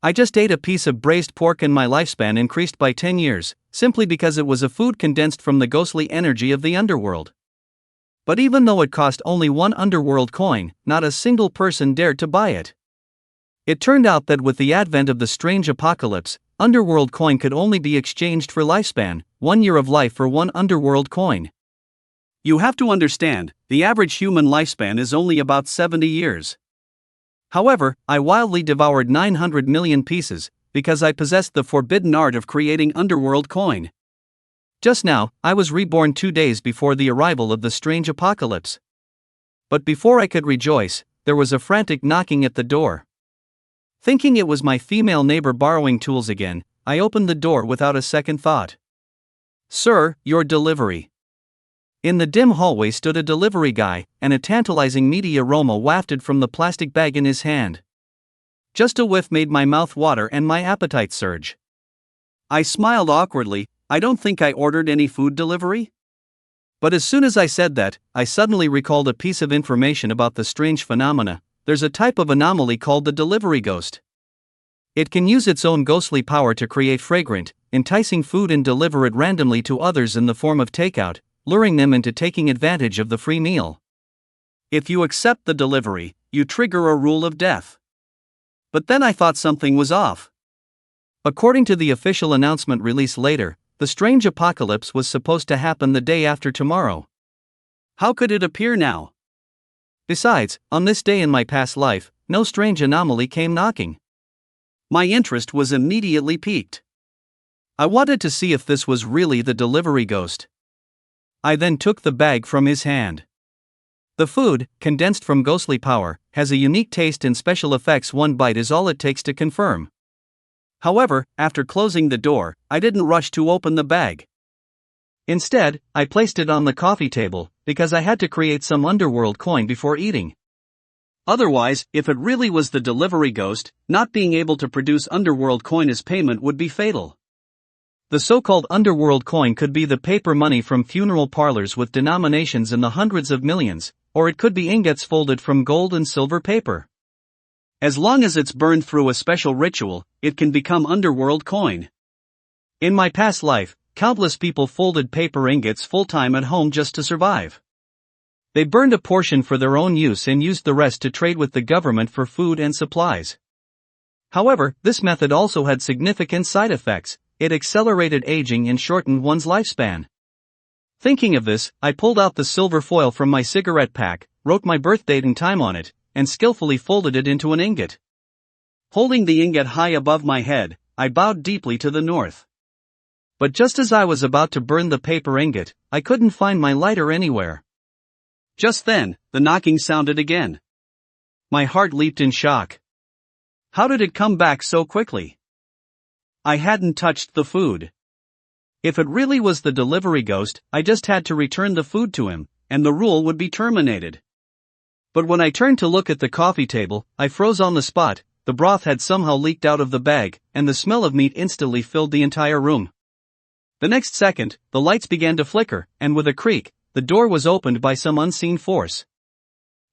I just ate a piece of braised pork and my lifespan increased by 10 years, simply because it was a food condensed from the ghostly energy of the underworld. But even though it cost only one underworld coin, not a single person dared to buy it. It turned out that with the advent of the strange apocalypse, underworld coin could only be exchanged for lifespan, 1 year of life for one underworld coin. You have to understand, the average human lifespan is only about 70 years. However, I wildly devoured 900 million pieces, because I possessed the forbidden art of creating underworld coin. Just now, I was reborn 2 days before the arrival of the strange apocalypse. But before I could rejoice, there was a frantic knocking at the door. Thinking it was my female neighbor borrowing tools again, I opened the door without a second thought. "Sir, your delivery." In the dim hallway stood a delivery guy, and a tantalizing meaty aroma wafted from the plastic bag in his hand. Just a whiff made my mouth water and my appetite surge. I smiled awkwardly. "I don't think I ordered any food delivery?" But as soon as I said that, I suddenly recalled a piece of information about the strange phenomena. There's a type of anomaly called the delivery ghost. It can use its own ghostly power to create fragrant, enticing food and deliver it randomly to others in the form of takeout, luring them into taking advantage of the free meal. If you accept the delivery, you trigger a rule of death. But then I thought something was off. According to the official announcement released later, the strange apocalypse was supposed to happen the day after tomorrow. How could it appear now? Besides, on this day in my past life, no strange anomaly came knocking. My interest was immediately piqued. I wanted to see if this was really the delivery ghost. I then took the bag from his hand. The food, condensed from ghostly power, has a unique taste and special effects. One bite is all it takes to confirm. However, after closing the door, I didn't rush to open the bag. Instead, I placed it on the coffee table, because I had to create some underworld coin before eating. Otherwise, if it really was the delivery ghost, not being able to produce underworld coin as payment would be fatal. The so-called underworld coin could be the paper money from funeral parlors with denominations in the hundreds of millions, or it could be ingots folded from gold and silver paper. As long as it's burned through a special ritual, it can become underworld coin. In my past life, countless people folded paper ingots full-time at home just to survive. They burned a portion for their own use and used the rest to trade with the government for food and supplies. However, this method also had significant side effects. It accelerated aging and shortened one's lifespan. Thinking of this, I pulled out the silver foil from my cigarette pack, wrote my birth date and time on it, and skillfully folded it into an ingot. Holding the ingot high above my head, I bowed deeply to the north. But just as I was about to burn the paper ingot, I couldn't find my lighter anywhere. Just then, the knocking sounded again. My heart leaped in shock. How did it come back so quickly? I hadn't touched the food. If it really was the delivery ghost, I just had to return the food to him, and the rule would be terminated. But when I turned to look at the coffee table, I froze on the spot. The broth had somehow leaked out of the bag, and the smell of meat instantly filled the entire room. The next second, the lights began to flicker, and with a creak, the door was opened by some unseen force.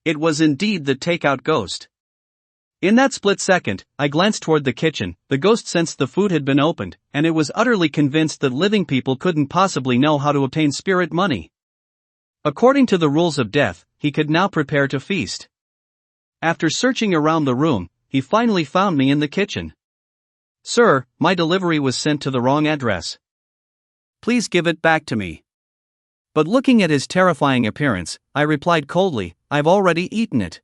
It was indeed the takeout ghost. In that split second, I glanced toward the kitchen. The ghost sensed the food had been opened, and it was utterly convinced that living people couldn't possibly know how to obtain spirit money. According to the rules of death, he could now prepare to feast. After searching around the room, he finally found me in the kitchen. "Sir, my delivery was sent to the wrong address. Please give it back to me." But looking at his terrifying appearance, I replied coldly, "I've already eaten it."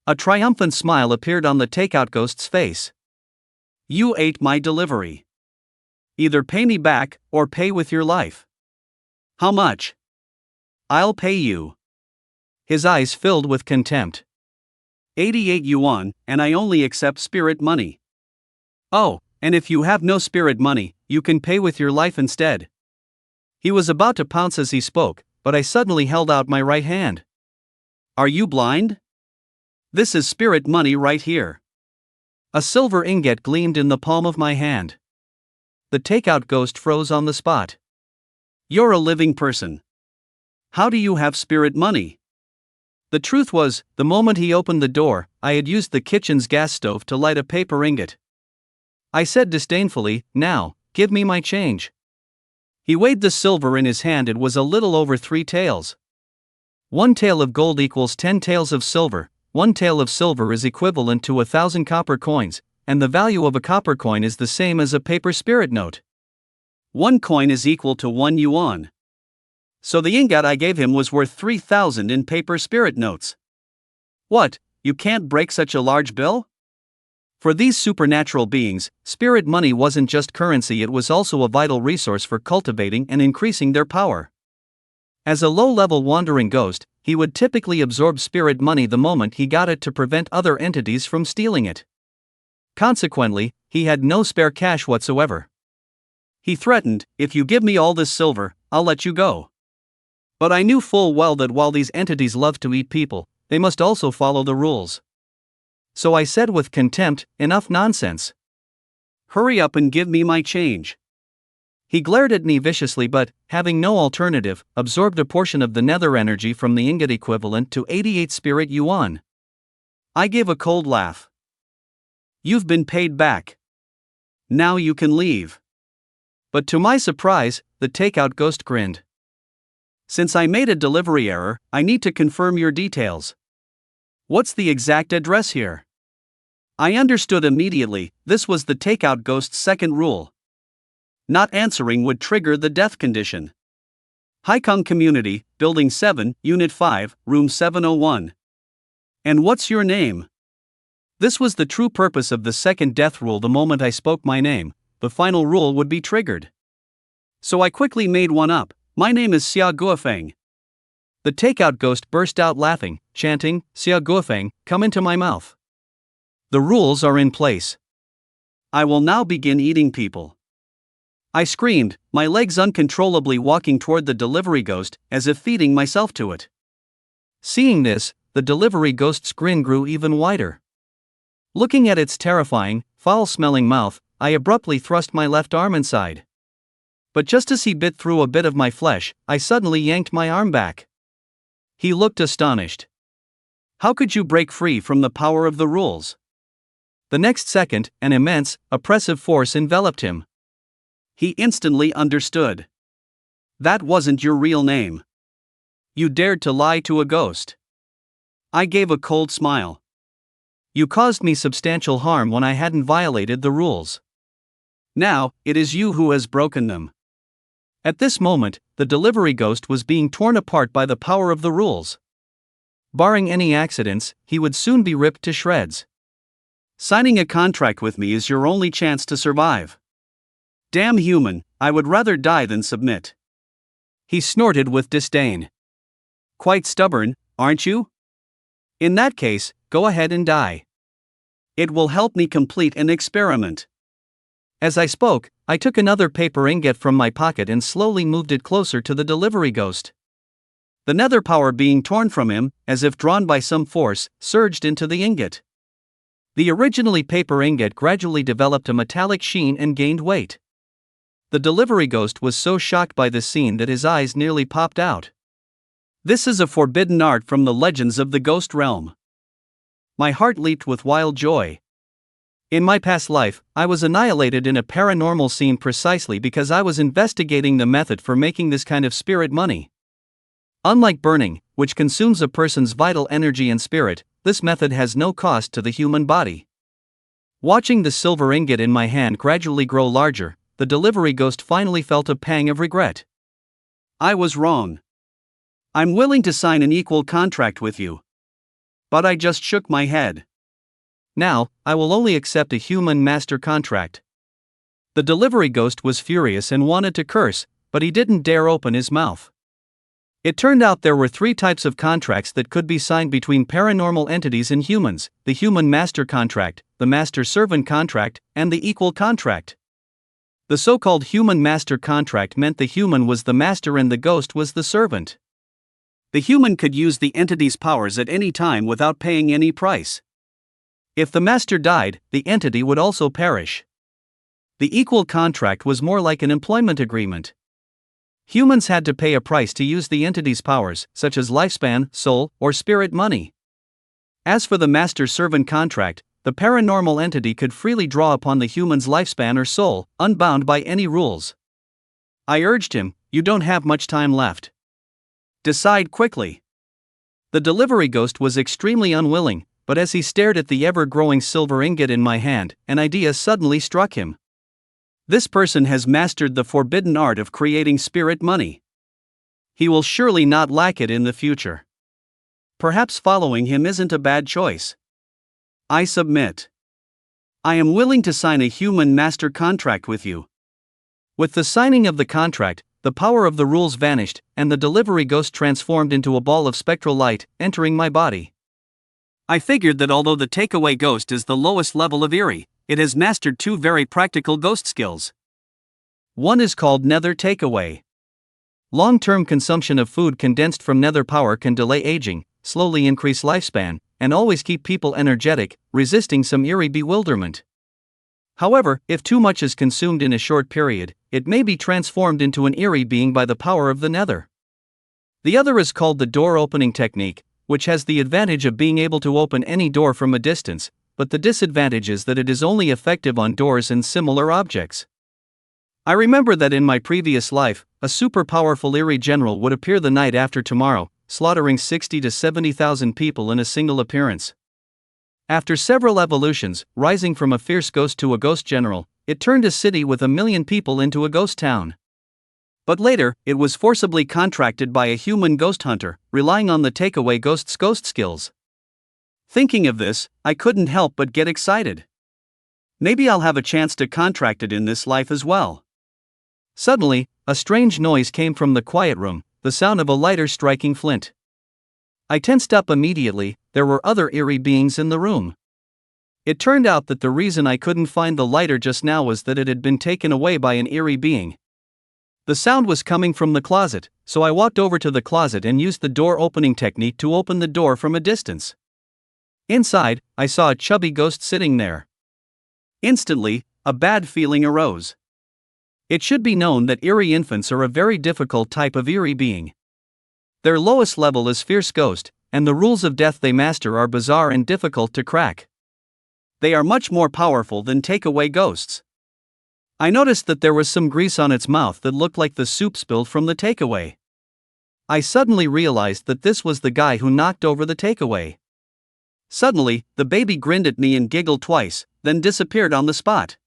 A triumphant smile appeared on the takeout ghost's face. "You ate my delivery. Either pay me back, or pay with your life." "How much?" "I'll pay you." His eyes filled with contempt. 88 yuan, and I only accept spirit money." "Oh, and if you have no spirit money, you can pay with your life instead." He was about to pounce as he spoke, but I suddenly held out my right hand. "Are you blind? This is spirit money right here." A silver ingot gleamed in the palm of my hand. The takeout ghost froze on the spot. "You're a living person. How do you have spirit money?" The truth was, the moment he opened the door, I had used the kitchen's gas stove to light a paper ingot. I said disdainfully, "Now, give me my change." He weighed the silver in his hand. It was a little over 3 taels. 1 tael of gold equals 10 taels of silver. 1 tael of silver is equivalent to 1,000 copper coins, and the value of a copper coin is the same as a paper spirit note. 1 coin is equal to 1 yuan. So the ingot I gave him was worth 3,000 in paper spirit notes. What, you can't break such a large bill? For these supernatural beings, spirit money wasn't just currency, it was also a vital resource for cultivating and increasing their power. As a low-level wandering ghost, he would typically absorb spirit money the moment he got it to prevent other entities from stealing it. Consequently, he had no spare cash whatsoever. He threatened, "If you give me all this silver, I'll let you go." But I knew full well that while these entities love to eat people, they must also follow the rules. So I said with contempt, "Enough nonsense. Hurry up and give me my change." He glared at me viciously but, having no alternative, absorbed a portion of the nether energy from the ingot equivalent to 88 spirit yuan. I gave a cold laugh. "You've been paid back. Now you can leave." But to my surprise, the takeout ghost grinned. "Since I made a delivery error, I need to confirm your details. What's the exact address here?" I understood immediately. This was the takeout ghost's second rule. Not answering would trigger the death condition. Haikong Community, Building 7, Unit 5, Room 701. "And what's your name?" This was the true purpose of the second death rule. The moment I spoke my name, the final rule would be triggered. So I quickly made one up. "My name is Xia Guofeng." The takeout ghost burst out laughing, chanting, "Xia Guofeng, come into my mouth. The rules are in place. I will now begin eating people." I screamed, my legs uncontrollably walking toward the delivery ghost, as if feeding myself to it. Seeing this, the delivery ghost's grin grew even wider. Looking at its terrifying, foul-smelling mouth, I abruptly thrust my left arm inside. But just as he bit through a bit of my flesh, I suddenly yanked my arm back. He looked astonished. "How could you break free from the power of the rules?" The next second, an immense, oppressive force enveloped him. He instantly understood. "That wasn't your real name. You dared to lie to a ghost." I gave a cold smile. "You caused me substantial harm when I hadn't violated the rules. Now, it is you who has broken them." At this moment, the delivery ghost was being torn apart by the power of the rules. Barring any accidents, he would soon be ripped to shreds. "Signing a contract with me is your only chance to survive. Damn human, I would rather die than submit." He snorted with disdain. "Quite stubborn, aren't you? In that case, go ahead and die. It will help me complete an experiment." As I spoke, I took another paper ingot from my pocket and slowly moved it closer to the delivery ghost. The nether power being torn from him, as if drawn by some force, surged into the ingot. The originally paper ingot gradually developed a metallic sheen and gained weight. The delivery ghost was so shocked by this scene that his eyes nearly popped out. This is a forbidden art from the legends of the ghost realm. My heart leaped with wild joy. In my past life, I was annihilated in a paranormal scene precisely because I was investigating the method for making this kind of spirit money. Unlike burning, which consumes a person's vital energy and spirit, this method has no cost to the human body. Watching the silver ingot in my hand gradually grow larger, the delivery ghost finally felt a pang of regret. "I was wrong. I'm willing to sign an equal contract with you." But I just shook my head. "Now, I will only accept a human master contract." The delivery ghost was furious and wanted to curse, but he didn't dare open his mouth. It turned out there were 3 types of contracts that could be signed between paranormal entities and humans: the human master contract, the master servant contract, and the equal contract. The so-called human master contract meant the human was the master and the ghost was the servant. The human could use the entity's powers at any time without paying any price. If the master died, the entity would also perish. The equal contract was more like an employment agreement. Humans had to pay a price to use the entity's powers, such as lifespan, soul, or spirit money. As for the master-servant contract, the paranormal entity could freely draw upon the human's lifespan or soul, unbound by any rules. I urged him, "You don't have much time left. Decide quickly." The delivery ghost was extremely unwilling, but as he stared at the ever-growing silver ingot in my hand, an idea suddenly struck him. This person has mastered the forbidden art of creating spirit money. He will surely not lack it in the future. Perhaps following him isn't a bad choice. I submit. I am willing to sign a human master contract with you. With the signing of the contract, the power of the rules vanished, and the delivery ghost transformed into a ball of spectral light, entering my body. I figured that although the takeaway ghost is the lowest level of eerie, it has mastered two very practical ghost skills. One is called nether takeaway. Long-term consumption of food condensed from nether power can delay aging, slowly increase lifespan, and always keep people energetic, resisting some eerie bewilderment. However, if too much is consumed in a short period, it may be transformed into an eerie being by the power of the nether. The other is called the door opening technique, which has the advantage of being able to open any door from a distance, but the disadvantage is that it is only effective on doors and similar objects. I remember that in my previous life, a super powerful eerie general would appear the night after tomorrow, slaughtering 60 to 70,000 people in a single appearance. After several evolutions, rising from a fierce ghost to a ghost general, it turned a city with 1 million people into a ghost town. But later, it was forcibly contracted by a human ghost hunter, relying on the takeaway ghost's ghost skills. Thinking of this, I couldn't help but get excited. Maybe I'll have a chance to contract it in this life as well. Suddenly, a strange noise came from the quiet room, the sound of a lighter striking flint. I tensed up immediately. There were other eerie beings in the room. It turned out that the reason I couldn't find the lighter just now was that it had been taken away by an eerie being. The sound was coming from the closet, so I walked over to the closet and used the door opening technique to open the door from a distance. Inside, I saw a chubby ghost sitting there. Instantly, a bad feeling arose. It should be known that eerie infants are a very difficult type of eerie being. Their lowest level is fierce ghost, and the rules of death they master are bizarre and difficult to crack. They are much more powerful than takeaway ghosts. I noticed that there was some grease on its mouth that looked like the soup spilled from the takeaway. I suddenly realized that this was the guy who knocked over the takeaway. Suddenly, the baby grinned at me and giggled twice, then disappeared on the spot.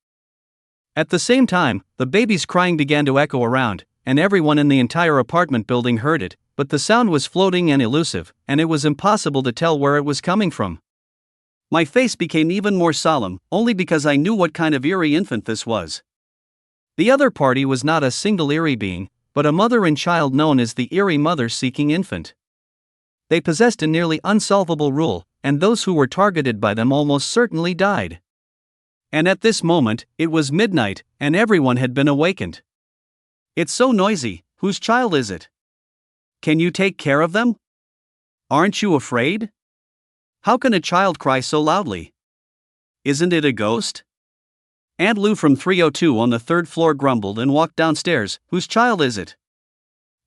At the same time, the baby's crying began to echo around, and everyone in the entire apartment building heard it, but the sound was floating and elusive, and it was impossible to tell where it was coming from. My face became even more solemn, only because I knew what kind of eerie infant this was. The other party was not a single eerie being, but a mother and child known as the eerie mother-seeking infant. They possessed a nearly unsolvable rule, and those who were targeted by them almost certainly died. And at this moment, it was midnight, and everyone had been awakened. It's so noisy. Whose child is it? Can you take care of them? Aren't you afraid? How can a child cry so loudly? Isn't it a ghost? Aunt Lou from 302 on the third floor grumbled and walked downstairs. Whose child is it?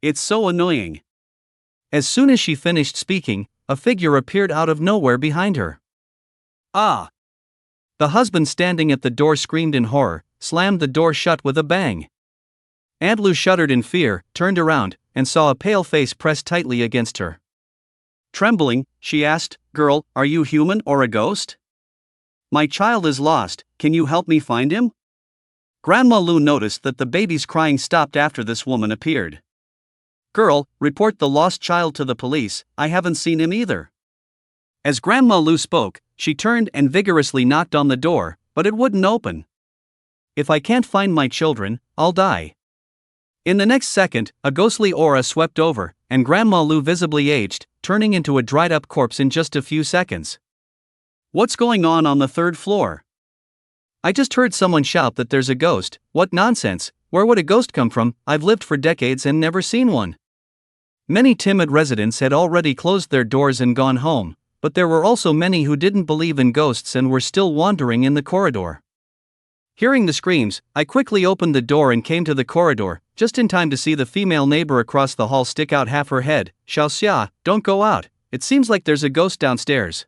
It's so annoying. As soon as she finished speaking, a figure appeared out of nowhere behind her. Ah! The husband standing at the door screamed in horror, slammed the door shut with a bang. Aunt Lou shuddered in fear, turned around, and saw a pale face pressed tightly against her. Trembling, she asked, "Girl, are you human or a ghost? My child is lost, can you help me find him?" Grandma Lou noticed that the baby's crying stopped after this woman appeared. "Girl, report the lost child to the police, I haven't seen him either." As Grandma Lou spoke, she turned and vigorously knocked on the door, but it wouldn't open. "If I can't find my children, I'll die." In the next second, a ghostly aura swept over, and Grandma Lou visibly aged, turning into a dried-up corpse in just a few seconds. "What's going on the third floor?" "I just heard someone shout that there's a ghost." "What nonsense, where would a ghost come from? I've lived for decades and never seen one." Many timid residents had already closed their doors and gone home, but there were also many who didn't believe in ghosts and were still wandering in the corridor. Hearing the screams, I quickly opened the door and came to the corridor, just in time to see the female neighbor across the hall stick out half her head. "Xiaoxia, don't go out, it seems like there's a ghost downstairs."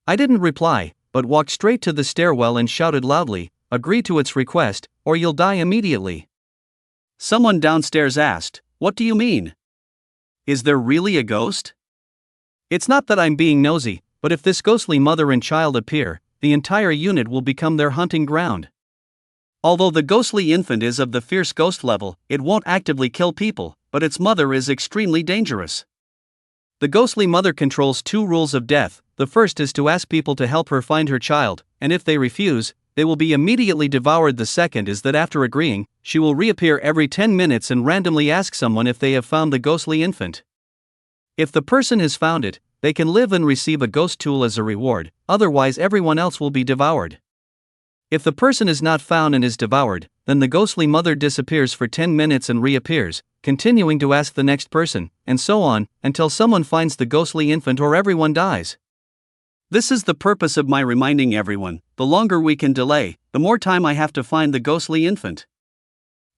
I didn't reply, but walked straight to the stairwell and shouted loudly, "Agree to its request, or you'll die immediately." Someone downstairs asked, "What do you mean? Is there really a ghost?" It's not that I'm being nosy, but if this ghostly mother and child appear, the entire unit will become their hunting ground. Although the ghostly infant is of the fierce ghost level, it won't actively kill people, but its mother is extremely dangerous. The ghostly mother controls 2 rules of death. The first is to ask people to help her find her child, and if they refuse, they will be immediately devoured. The second is that after agreeing, she will reappear every 10 minutes and randomly ask someone if they have found the ghostly infant. If the person has found it, they can live and receive a ghost tool as a reward, otherwise everyone else will be devoured. If the person is not found and is devoured, then the ghostly mother disappears for 10 minutes and reappears, continuing to ask the next person, and so on, until someone finds the ghostly infant or everyone dies. This is the purpose of my reminding everyone: the longer we can delay, the more time I have to find the ghostly infant.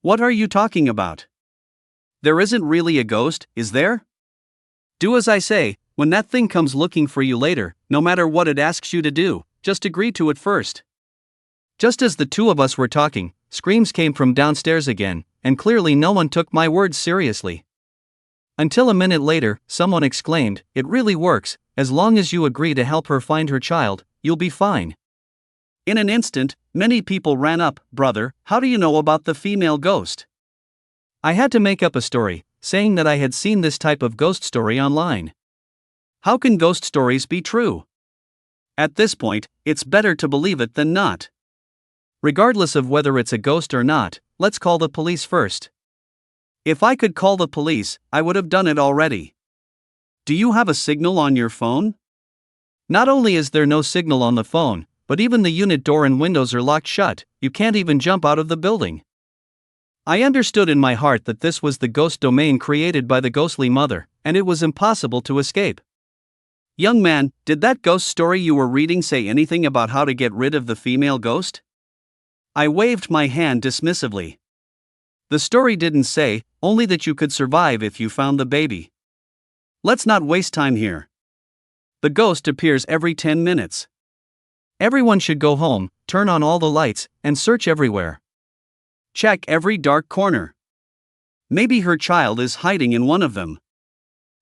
What are you talking about? There isn't really a ghost, is there? Do as I say. When that thing comes looking for you later, no matter what it asks you to do, just agree to it first. Just as the 2 of us were talking, screams came from downstairs again, and clearly no one took my words seriously. Until a minute later, someone exclaimed, "It really works, as long as you agree to help her find her child, you'll be fine." In an instant, many people ran up. "Brother, how do you know about the female ghost?" I had to make up a story, saying that I had seen this type of ghost story online. How can ghost stories be true? At this point, it's better to believe it than not. Regardless of whether it's a ghost or not, let's call the police first. If I could call the police, I would have done it already. Do you have a signal on your phone? Not only is there no signal on the phone, but even the unit door and windows are locked shut. You can't even jump out of the building. I understood in my heart that this was the ghost domain created by the ghostly mother, and it was impossible to escape. "Young man, did that ghost story you were reading say anything about how to get rid of the female ghost?" I waved my hand dismissively. "The story didn't say, only that you could survive if you found the baby. Let's not waste time here. The ghost appears every 10 minutes. Everyone should go home, turn on all the lights, and search everywhere. Check every dark corner. Maybe her child is hiding in one of them."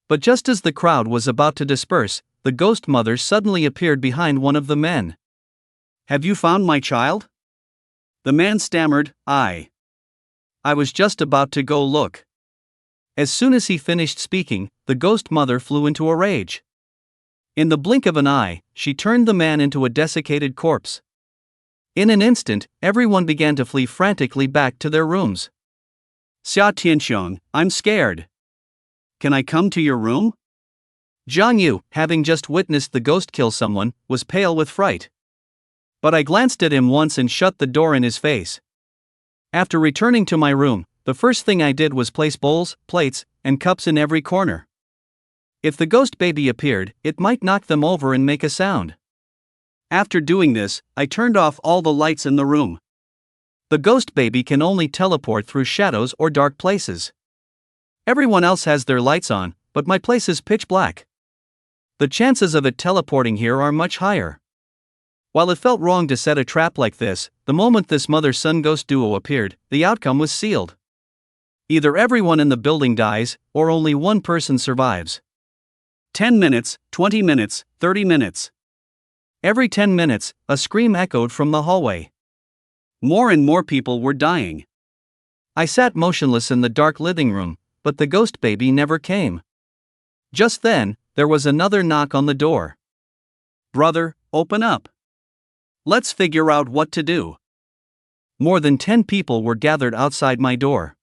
But just as the crowd was about to disperse, the ghost mother suddenly appeared behind one of the men. "Have you found my child?" The man stammered, "I was just about to go look." As soon as he finished speaking, the ghost mother flew into a rage. In the blink of an eye, she turned the man into a desiccated corpse. In an instant, everyone began to flee frantically back to their rooms. "Xia Tianxiong, I'm scared. Can I come to your room?" Jiang Yu, having just witnessed the ghost kill someone, was pale with fright. But I glanced at him once and shut the door in his face. After returning to my room, the first thing I did was place bowls, plates, and cups in every corner. If the ghost baby appeared, it might knock them over and make a sound. After doing this, I turned off all the lights in the room. The ghost baby can only teleport through shadows or dark places. Everyone else has their lights on, but my place is pitch black. The chances of it teleporting here are much higher. While it felt wrong to set a trap like this, the moment this mother-son ghost duo appeared, the outcome was sealed. Either everyone in the building dies, or only one person survives. 10 minutes, 20 minutes, 30 minutes. Every 10 minutes, a scream echoed from the hallway. More and more people were dying. I sat motionless in the dark living room, but the ghost baby never came. Just then, there was another knock on the door. "Brother, open up. Let's figure out what to do." More than 10 people were gathered outside my door.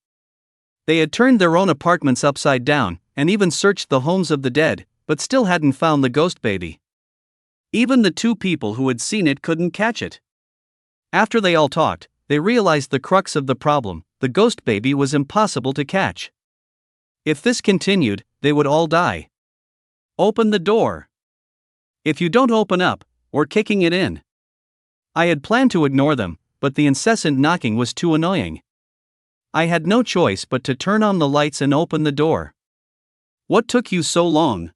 They had turned their own apartments upside down, and even searched the homes of the dead, but still hadn't found the ghost baby. Even the 2 people who had seen it couldn't catch it. After they all talked, they realized the crux of the problem: the ghost baby was impossible to catch. If this continued, they would all die. "Open the door. If you don't open up, we're kicking it in." I had planned to ignore them, but the incessant knocking was too annoying. I had no choice but to turn on the lights and open the door. "What took you so long?"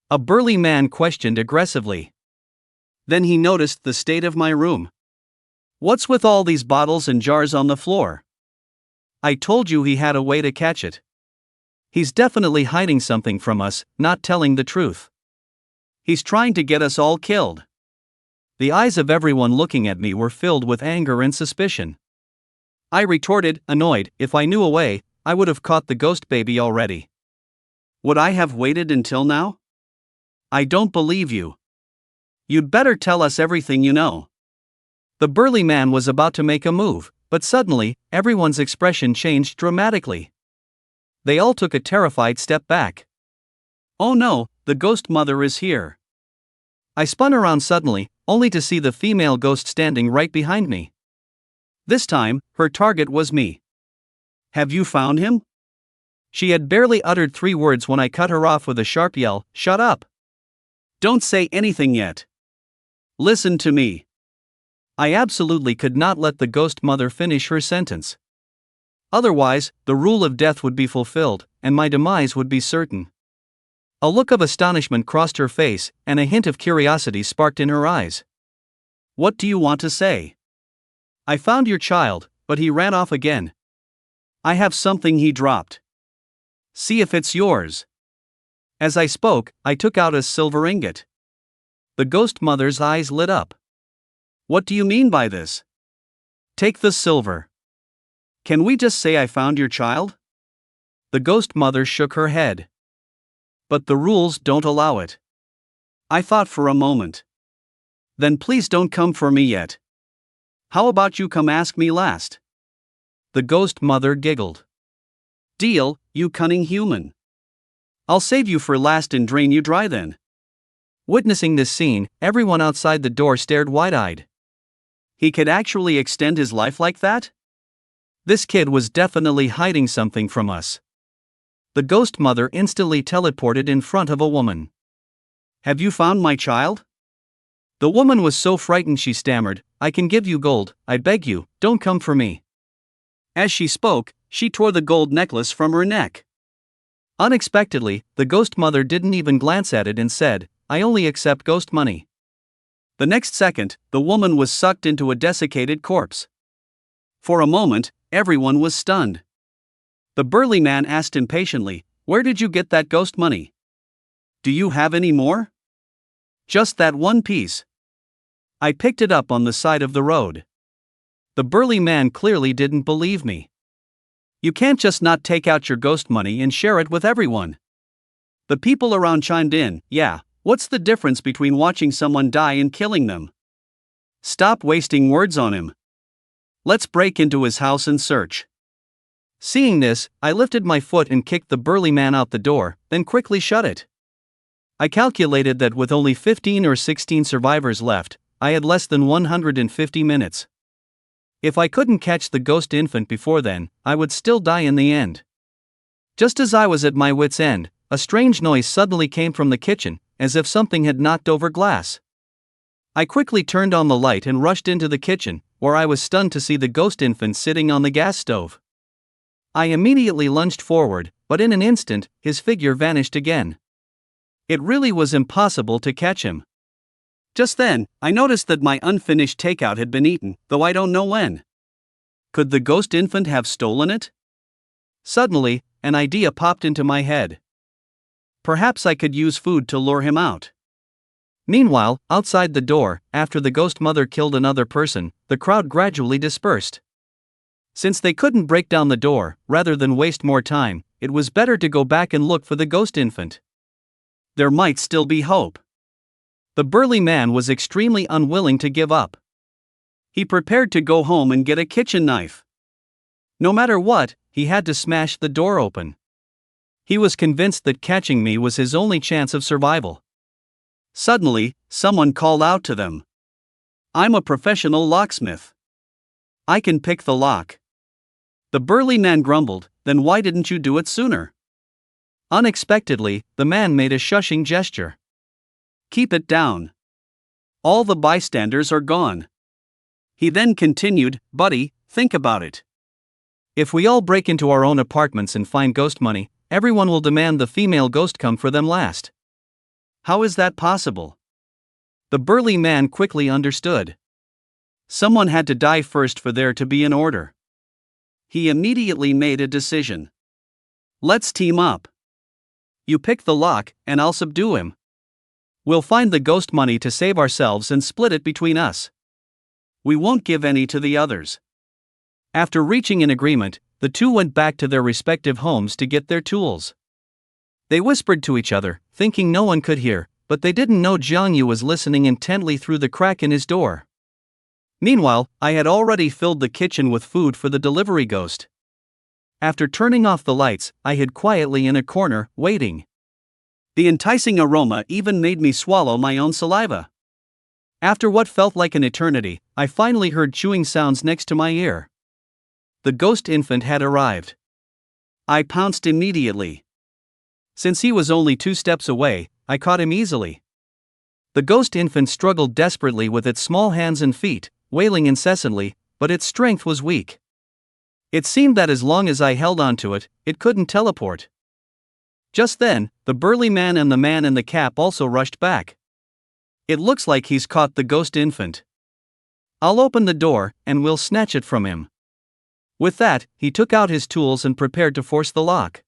a burly man questioned aggressively. Then he noticed the state of my room. What's with all these bottles and jars on the floor? I told you he had a way to catch it. He's definitely hiding something from us, not telling the truth. He's trying to get us all killed. The eyes of everyone looking at me were filled with anger and suspicion. I retorted, annoyed, if I knew a way, I would have caught the ghost baby already. Would I have waited until now? I don't believe you. You'd better tell us everything you know. The burly man was about to make a move, but suddenly, everyone's expression changed dramatically. They all took a terrified step back. Oh no, the ghost mother is here. I spun around suddenly, only to see the female ghost standing right behind me. This time, her target was me. Have you found him? She had barely uttered 3 words when I cut her off with a sharp yell, shut up. Don't say anything yet. Listen to me. I absolutely could not let the ghost mother finish her sentence. Otherwise, the rule of death would be fulfilled, and my demise would be certain. A look of astonishment crossed her face, and a hint of curiosity sparked in her eyes. What do you want to say? I found your child, but he ran off again. I have something he dropped. See if it's yours. As I spoke, I took out a silver ingot. The ghost mother's eyes lit up. What do you mean by this? Take the silver. Can we just say I found your child? The ghost mother shook her head. But the rules don't allow it. I thought for a moment. Then please don't come for me yet. How about you come ask me last? The ghost mother giggled. Deal, you cunning human. I'll save you for last and drain you dry then. Witnessing this scene, everyone outside the door stared wide-eyed. He could actually extend his life like that? This kid was definitely hiding something from us. The ghost mother instantly teleported in front of a woman. Have you found my child? The woman was so frightened she stammered, I can give you gold, I beg you, don't come for me. As she spoke, she tore the gold necklace from her neck. Unexpectedly, the ghost mother didn't even glance at it and said, I only accept ghost money. The next second, the woman was sucked into a desiccated corpse. For a moment, everyone was stunned. The burly man asked impatiently, where did you get that ghost money? Do you have any more? Just that one piece. I picked it up on the side of the road. The burly man clearly didn't believe me. You can't just not take out your ghost money and share it with everyone. The people around chimed in, yeah, what's the difference between watching someone die and killing them? Stop wasting words on him. Let's break into his house and search. Seeing this, I lifted my foot and kicked the burly man out the door, then quickly shut it. I calculated that with only 15 or 16 survivors left, I had less than 150 minutes. If I couldn't catch the ghost infant before then, I would still die in the end. Just as I was at my wit's end, a strange noise suddenly came from the kitchen, as if something had knocked over glass. I quickly turned on the light and rushed into the kitchen, where I was stunned to see the ghost infant sitting on the gas stove. I immediately lunged forward, but in an instant, his figure vanished again. It really was impossible to catch him. Just then, I noticed that my unfinished takeout had been eaten, though I don't know when. Could the ghost infant have stolen it? Suddenly, an idea popped into my head. Perhaps I could use food to lure him out. Meanwhile, outside the door, after the ghost mother killed another person, the crowd gradually dispersed. Since they couldn't break down the door, rather than waste more time, it was better to go back and look for the ghost infant. There might still be hope. The burly man was extremely unwilling to give up. He prepared to go home and get a kitchen knife. No matter what, he had to smash the door open. He was convinced that catching me was his only chance of survival. Suddenly, someone called out to them. I'm a professional locksmith. I can pick the lock. The burly man grumbled, then why didn't you do it sooner? Unexpectedly, the man made a shushing gesture. Keep it down. All the bystanders are gone. He then continued, buddy, think about it. If we all break into our own apartments and find ghost money, everyone will demand the female ghost come for them last. How is that possible? The burly man quickly understood. Someone had to die first for there to be an order. He immediately made a decision. Let's team up. You pick the lock, and I'll subdue him. We'll find the ghost money to save ourselves and split it between us. We won't give any to the others. After reaching an agreement, the two went back to their respective homes to get their tools. They whispered to each other, thinking no one could hear, but they didn't know Jiang Yu was listening intently through the crack in his door. Meanwhile, I had already filled the kitchen with food for the delivery ghost. After turning off the lights, I hid quietly in a corner, waiting. The enticing aroma even made me swallow my own saliva. After what felt like an eternity, I finally heard chewing sounds next to my ear. The ghost infant had arrived. I pounced immediately. Since he was only 2 steps away, I caught him easily. The ghost infant struggled desperately with its small hands and feet, wailing incessantly, but its strength was weak. It seemed that as long as I held onto it, it couldn't teleport. Just then, the burly man and the man in the cap also rushed back. It looks like he's caught the ghost infant. I'll open the door, and we'll snatch it from him. With that, he took out his tools and prepared to force the lock.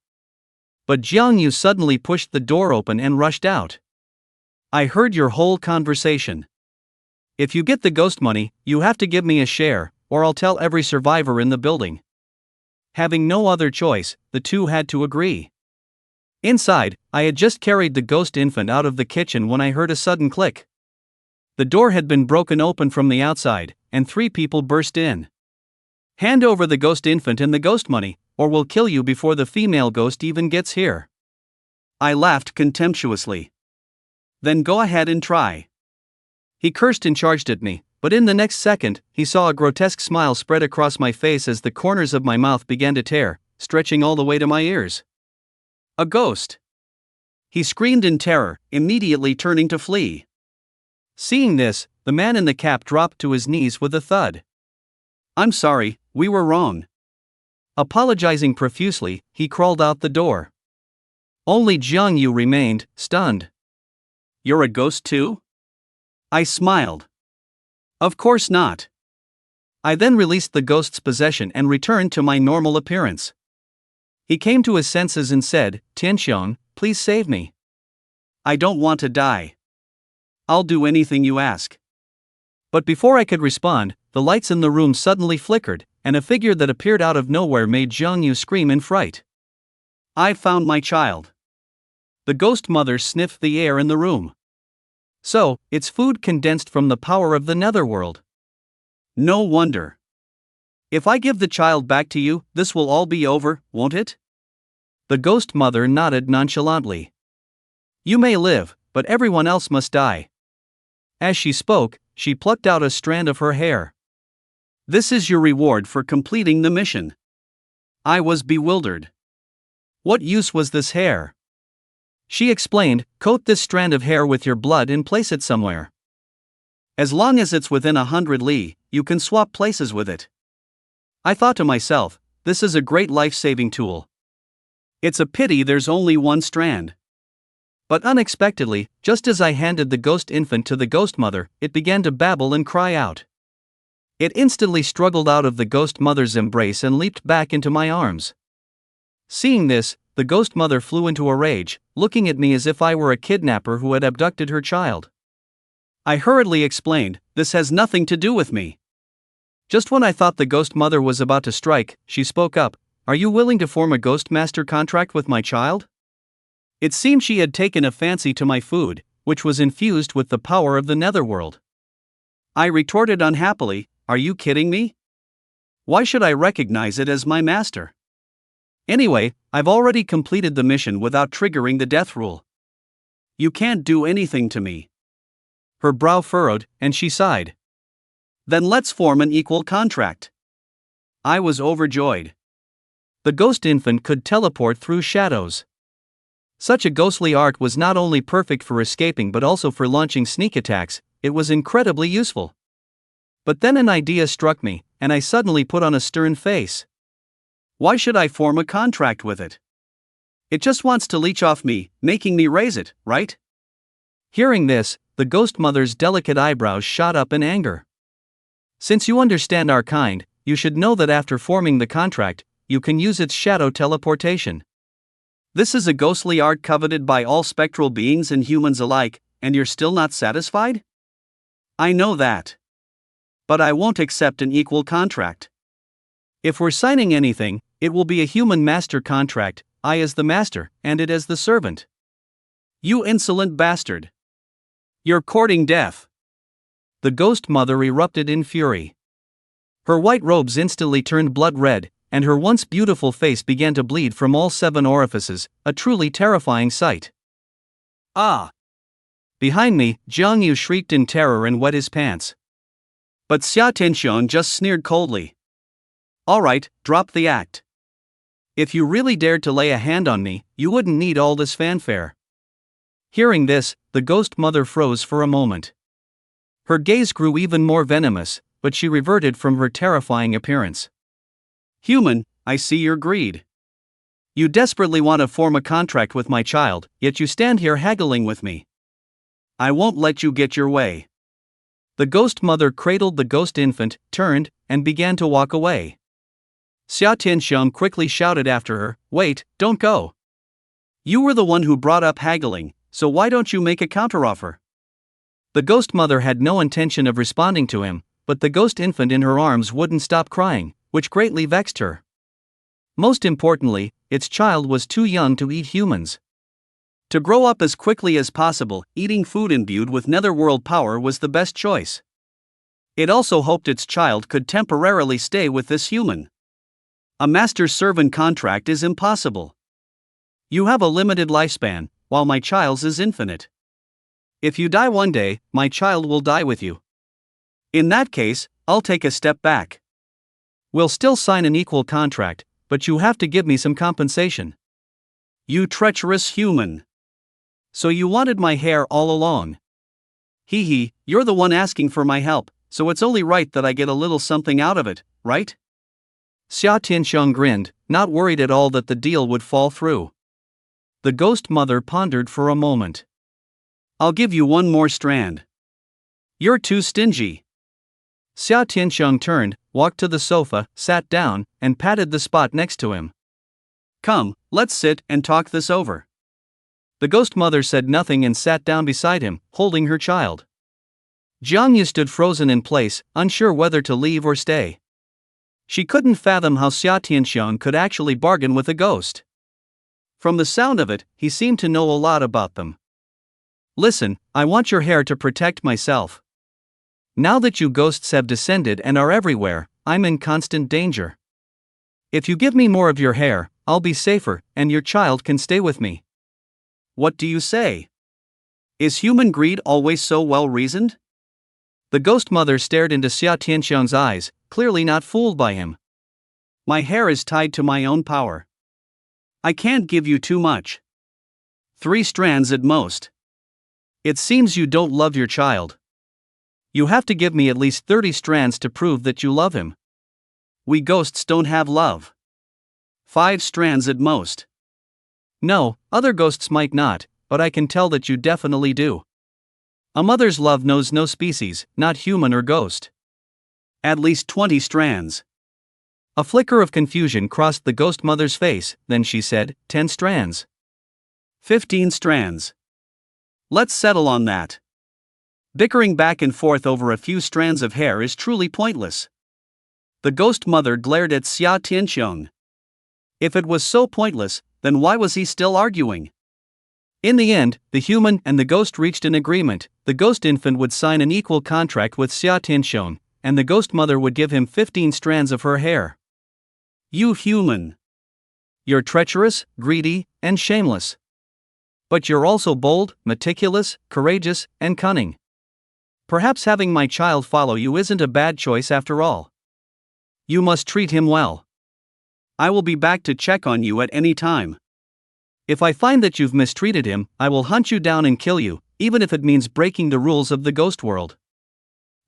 But Jiang Yu suddenly pushed the door open and rushed out. I heard your whole conversation. If you get the ghost money, you have to give me a share, or I'll tell every survivor in the building. Having no other choice, the two had to agree. Inside, I had just carried the ghost infant out of the kitchen when I heard a sudden click. The door had been broken open from the outside, and 3 people burst in. Hand over the ghost infant and the ghost money, or we'll kill you before the female ghost even gets here. I laughed contemptuously. Then go ahead and try. He cursed and charged at me, but in the next second, he saw a grotesque smile spread across my face as the corners of my mouth began to tear, stretching all the way to my ears. A ghost! He screamed in terror, immediately turning to flee. Seeing this, the man in the cap dropped to his knees with a thud. I'm sorry, we were wrong. Apologizing profusely, he crawled out the door. Only Jiang Yu remained, stunned. You're a ghost too? I smiled. Of course not. I then released the ghost's possession and returned to my normal appearance. He came to his senses and said, Tianxiong, please save me. I don't want to die. I'll do anything you ask. But before I could respond, the lights in the room suddenly flickered, and a figure that appeared out of nowhere made Jiang Yu scream in fright. I found my child. The ghost mother sniffed the air in the room. So, it's food condensed from the power of the netherworld. No wonder. If I give the child back to you, this will all be over, won't it? The ghost mother nodded nonchalantly. You may live, but everyone else must die. As she spoke, she plucked out a strand of her hair. This is your reward for completing the mission. I was bewildered. What use was this hair? She explained, coat this strand of hair with your blood and place it somewhere. As long as it's within 100 li, you can swap places with it. I thought to myself, this is a great life-saving tool. It's a pity there's only one strand. But unexpectedly, just as I handed the ghost infant to the ghost mother, it began to babble and cry out. It instantly struggled out of the ghost mother's embrace and leaped back into my arms. Seeing this, the ghost mother flew into a rage, looking at me as if I were a kidnapper who had abducted her child. I hurriedly explained, this has nothing to do with me. Just when I thought the ghost mother was about to strike, she spoke up, are you willing to form a ghost master contract with my child? It seemed she had taken a fancy to my food, which was infused with the power of the netherworld. I retorted unhappily, are you kidding me? Why should I recognize it as my master? Anyway, I've already completed the mission without triggering the death rule. You can't do anything to me. Her brow furrowed, and she sighed. Then let's form an equal contract. I was overjoyed. The ghost infant could teleport through shadows. Such a ghostly art was not only perfect for escaping but also for launching sneak attacks. It was incredibly useful. But then an idea struck me, and I suddenly put on a stern face. Why should I form a contract with it? It just wants to leech off me, making me raise it, right? Hearing this, the ghost mother's delicate eyebrows shot up in anger. Since you understand our kind, you should know that after forming the contract, you can use its shadow teleportation. This is a ghostly art coveted by all spectral beings and humans alike, and you're still not satisfied? I know that. But I won't accept an equal contract. If we're signing anything, it will be a human master contract, I as the master, and it as the servant. You insolent bastard! You're courting death! The ghost mother erupted in fury. Her white robes instantly turned blood red, and her once beautiful face began to bleed from all 7 orifices, a truly terrifying sight. Ah! Behind me, Jiang Yu shrieked in terror and wet his pants. But Xia Tianxiong just sneered coldly. Alright, drop the act. If you really dared to lay a hand on me, you wouldn't need all this fanfare. Hearing this, the ghost mother froze for a moment. Her gaze grew even more venomous, but she reverted from her terrifying appearance. Human, I see your greed. You desperately want to form a contract with my child, yet you stand here haggling with me. I won't let you get your way. The ghost mother cradled the ghost infant, turned, and began to walk away. Xia Tianxiong quickly shouted after her, Wait, don't go. You were the one who brought up haggling, so why don't you make a counteroffer? The ghost mother had no intention of responding to him, but the ghost infant in her arms wouldn't stop crying, which greatly vexed her. Most importantly, its child was too young to eat humans. To grow up as quickly as possible, eating food imbued with netherworld power was the best choice. It also hoped its child could temporarily stay with this human. A master-servant contract is impossible. You have a limited lifespan, while my child's is infinite. If you die one day, my child will die with you. In that case, I'll take a step back. We'll still sign an equal contract, but you have to give me some compensation. You treacherous human. So you wanted my hair all along. Hee hee, you're the one asking for my help, so it's only right that I get a little something out of it, right? Xia Tianxiong grinned, not worried at all that the deal would fall through. The ghost mother pondered for a moment. I'll give you one more strand. You're too stingy. Xia Tianxiong turned, walked to the sofa, sat down, and patted the spot next to him. Come, let's sit and talk this over. The ghost mother said nothing and sat down beside him, holding her child. Jiang Yu stood frozen in place, unsure whether to leave or stay. She couldn't fathom how Xia Tianxiong could actually bargain with a ghost. From the sound of it, he seemed to know a lot about them. Listen, I want your hair to protect myself. Now that you ghosts have descended and are everywhere, I'm in constant danger. If you give me more of your hair, I'll be safer, and your child can stay with me. What do you say? Is human greed always so well reasoned? The ghost mother stared into Xia Tianxiong's eyes, clearly not fooled by him. My hair is tied to my own power. I can't give you too much. 3 strands at most. It seems you don't love your child. You have to give me at least 30 strands to prove that you love him. We ghosts don't have love. 5 strands at most. No, other ghosts might not, but I can tell that you definitely do. A mother's love knows no species, not human or ghost. At least 20 strands. A flicker of confusion crossed the ghost mother's face, then she said, 10 strands. 15 strands. Let's settle on that. Bickering back and forth over a few strands of hair is truly pointless. The ghost mother glared at Xia Tianxiong. If it was so pointless, then why was he still arguing? In the end, the human and the ghost reached an agreement. The ghost infant would sign an equal contract with Xia Tianxiong, and the ghost mother would give him 15 strands of her hair. You human. You're treacherous, greedy, and shameless. But you're also bold, meticulous, courageous, and cunning. Perhaps having my child follow you isn't a bad choice after all. You must treat him well. I will be back to check on you at any time. If I find that you've mistreated him, I will hunt you down and kill you, even if it means breaking the rules of the ghost world.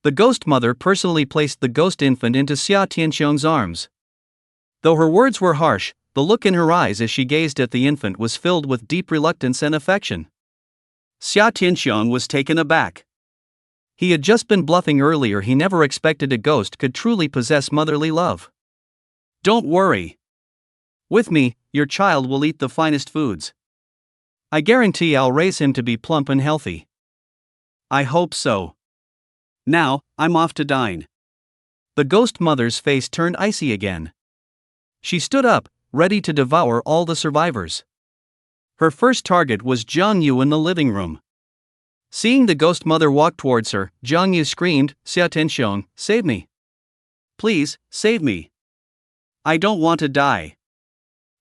The ghost mother personally placed the ghost infant into Xia Tianxiong's arms. Though her words were harsh, the look in her eyes as she gazed at the infant was filled with deep reluctance and affection. Xia Tianxiang was taken aback. He had just been bluffing earlier. He never expected a ghost could truly possess motherly love. Don't worry. With me, your child will eat the finest foods. I guarantee I'll raise him to be plump and healthy. I hope so. Now, I'm off to dine. The ghost mother's face turned icy again. She stood up, ready to devour all the survivors. Her first target was Jiang Yu in the living room. Seeing the ghost mother walk towards her, Jiang Yu screamed, "Xia Tianxiang, save me. Please, save me. I don't want to die."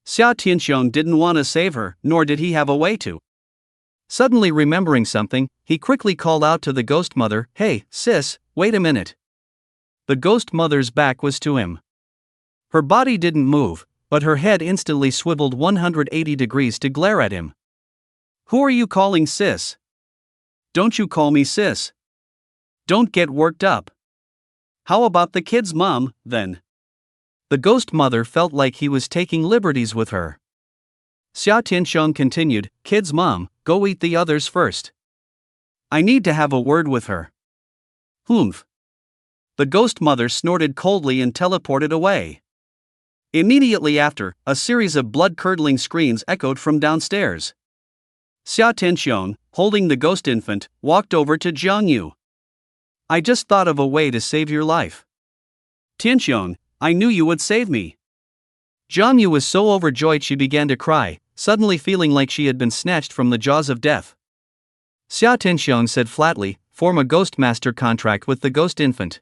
Xia Tianxiang didn't want to save her, nor did he have a way to. Suddenly remembering something, he quickly called out to the ghost mother, "Hey, sis, wait a minute." The ghost mother's back was to him. Her body didn't move, but her head instantly swiveled 180 degrees to glare at him. "Who are you calling sis? Don't you call me sis. Don't get worked up. How about the kid's mom, then?" The ghost mother felt like he was taking liberties with her. Xia Tianxiang continued, "Kid's mom, go eat the others first. I need to have a word with her." "Humph." The ghost mother snorted coldly and teleported away. Immediately after, a series of blood-curdling screams echoed from downstairs. Xia Tianxiang, holding the ghost infant, walked over to Jiang Yu. "I just thought of a way to save your life. Tianxiang, I knew you would save me." Jiang Yu was so overjoyed she began to cry, suddenly feeling like she had been snatched from the jaws of death. Xia Tianxiang said flatly, "Form a ghost master contract with the ghost infant.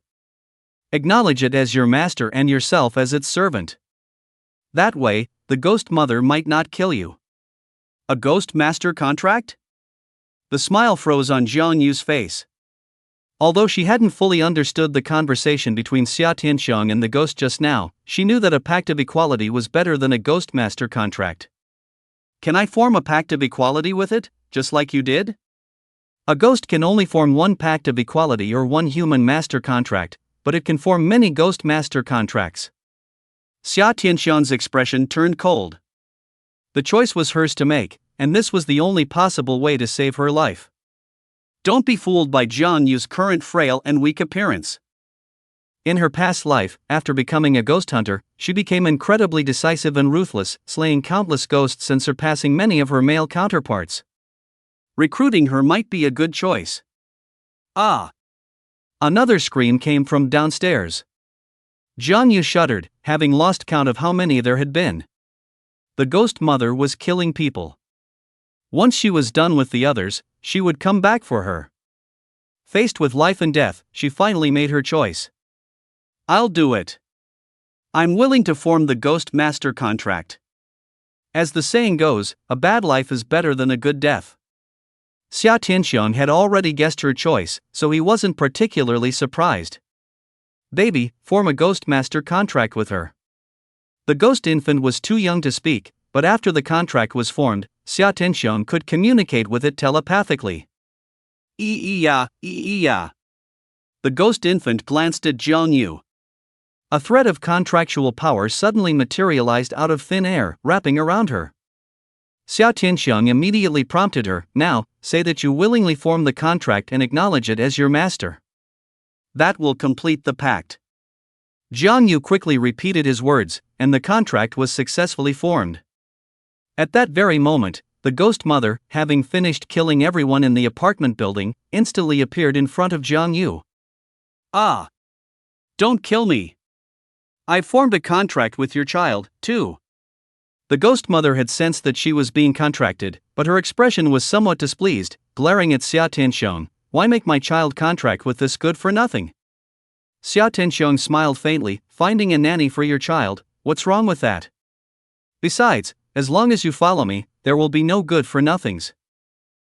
Acknowledge it as your master and yourself as its servant. That way, the ghost mother might not kill you." "A ghost master contract?" The smile froze on Jiang Yu's face. Although she hadn't fully understood the conversation between Xia Tianxiang and the ghost just now, she knew that a pact of equality was better than a ghost master contract. "Can I form a pact of equality with it, just like you did?" A ghost can only form one pact of equality or one human master contract, but it can form many ghost master contracts. Xia Tianxiang's expression turned cold. The choice was hers to make, and this was the only possible way to save her life. Don't be fooled by Jiang Yu's current frail and weak appearance. In her past life, after becoming a ghost hunter, she became incredibly decisive and ruthless, slaying countless ghosts and surpassing many of her male counterparts. Recruiting her might be a good choice. Ah! Another scream came from downstairs. Jiang Yu shuddered, having lost count of how many there had been. The ghost mother was killing people. Once she was done with the others, she would come back for her. Faced with life and death, she finally made her choice. "I'll do it. I'm willing to form the ghost master contract. As the saying goes, a bad life is better than a good death." Xia Tianxiang had already guessed her choice, so he wasn't particularly surprised. "Baby, form a ghost master contract with her." The ghost infant was too young to speak, but after the contract was formed, Xia Tianxiang could communicate with it telepathically. "Ee-ya, ee-ya." The ghost infant glanced at Jiang Yu. A thread of contractual power suddenly materialized out of thin air, wrapping around her. Xia Tianxiang immediately prompted her, "Now, say that you willingly form the contract and acknowledge it as your master. That will complete the pact." Jiang Yu quickly repeated his words, and the contract was successfully formed. At that very moment, the ghost mother, having finished killing everyone in the apartment building, instantly appeared in front of Jiang Yu. "Ah! Don't kill me. I've formed a contract with your child, too." The ghost mother had sensed that she was being contracted, but her expression was somewhat displeased, glaring at Xia Tianxiang. "Why make my child contract with this good-for-nothing?" Xia Tianxiang smiled faintly, "Finding a nanny for your child, what's wrong with that? Besides, as long as you follow me, there will be no good-for-nothings.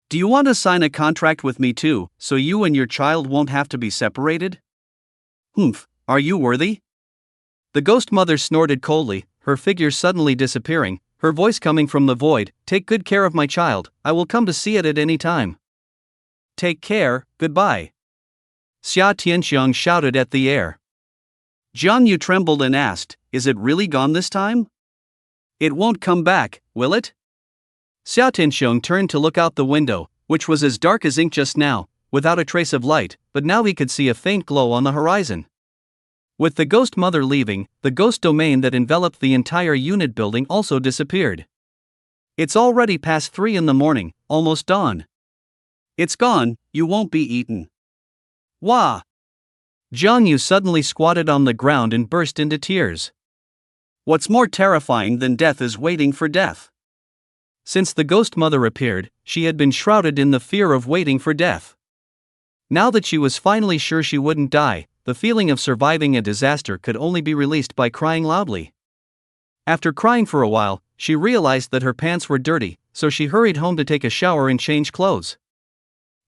Do you want to sign a contract with me too, so you and your child won't have to be separated?" "Humph, are you worthy?" The ghost mother snorted coldly, her figure suddenly disappearing, her voice coming from the void. "Take good care of my child, I will come to see it at any time." "Take care, goodbye." Xia Tianxiang shouted at the air. Jiang Yu trembled and asked, "Is it really gone this time? It won't come back, will it?" Xia Tianxiang turned to look out the window, which was as dark as ink just now, without a trace of light, but now he could see a faint glow on the horizon. With the ghost mother leaving, the ghost domain that enveloped the entire unit building also disappeared. It's already past 3 in the morning, almost dawn. It's gone, you won't be eaten. Wah! Jiang Yu suddenly squatted on the ground and burst into tears. What's more terrifying than death is waiting for death. Since the ghost mother appeared, she had been shrouded in the fear of waiting for death. Now that she was finally sure she wouldn't die, the feeling of surviving a disaster could only be released by crying loudly. After crying for a while, she realized that her pants were dirty, so she hurried home to take a shower and change clothes.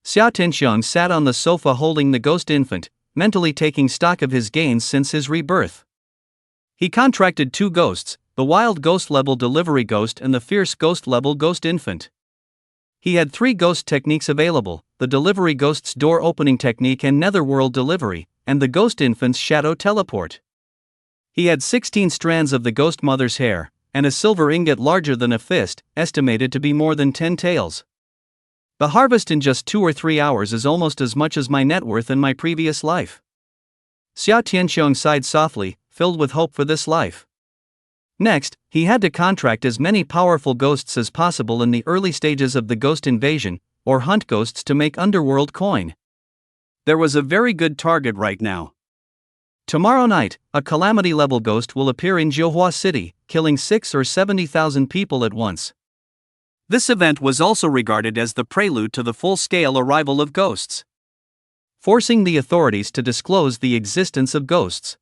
Xia Tianxiang sat on the sofa holding the ghost infant, mentally taking stock of his gains since his rebirth. He contracted 2 ghosts, the wild ghost level delivery ghost and the fierce ghost level ghost infant. He had 3 ghost techniques available, the delivery ghost's door opening technique and netherworld delivery, and the ghost infant's shadow teleport. He had 16 strands of the ghost mother's hair, and a silver ingot larger than a fist, estimated to be more than 10 taels. The harvest in just 2 or 3 hours is almost as much as my net worth in my previous life. Xia Tianxiang sighed softly, filled with hope for this life. Next, he had to contract as many powerful ghosts as possible in the early stages of the ghost invasion, or hunt ghosts to make underworld coin. There was a very good target right now. Tomorrow night, a calamity-level ghost will appear in Jiuhua City, killing 6 or 70,000 people at once. This event was also regarded as the prelude to the full-scale arrival of ghosts, forcing the authorities to disclose the existence of ghosts.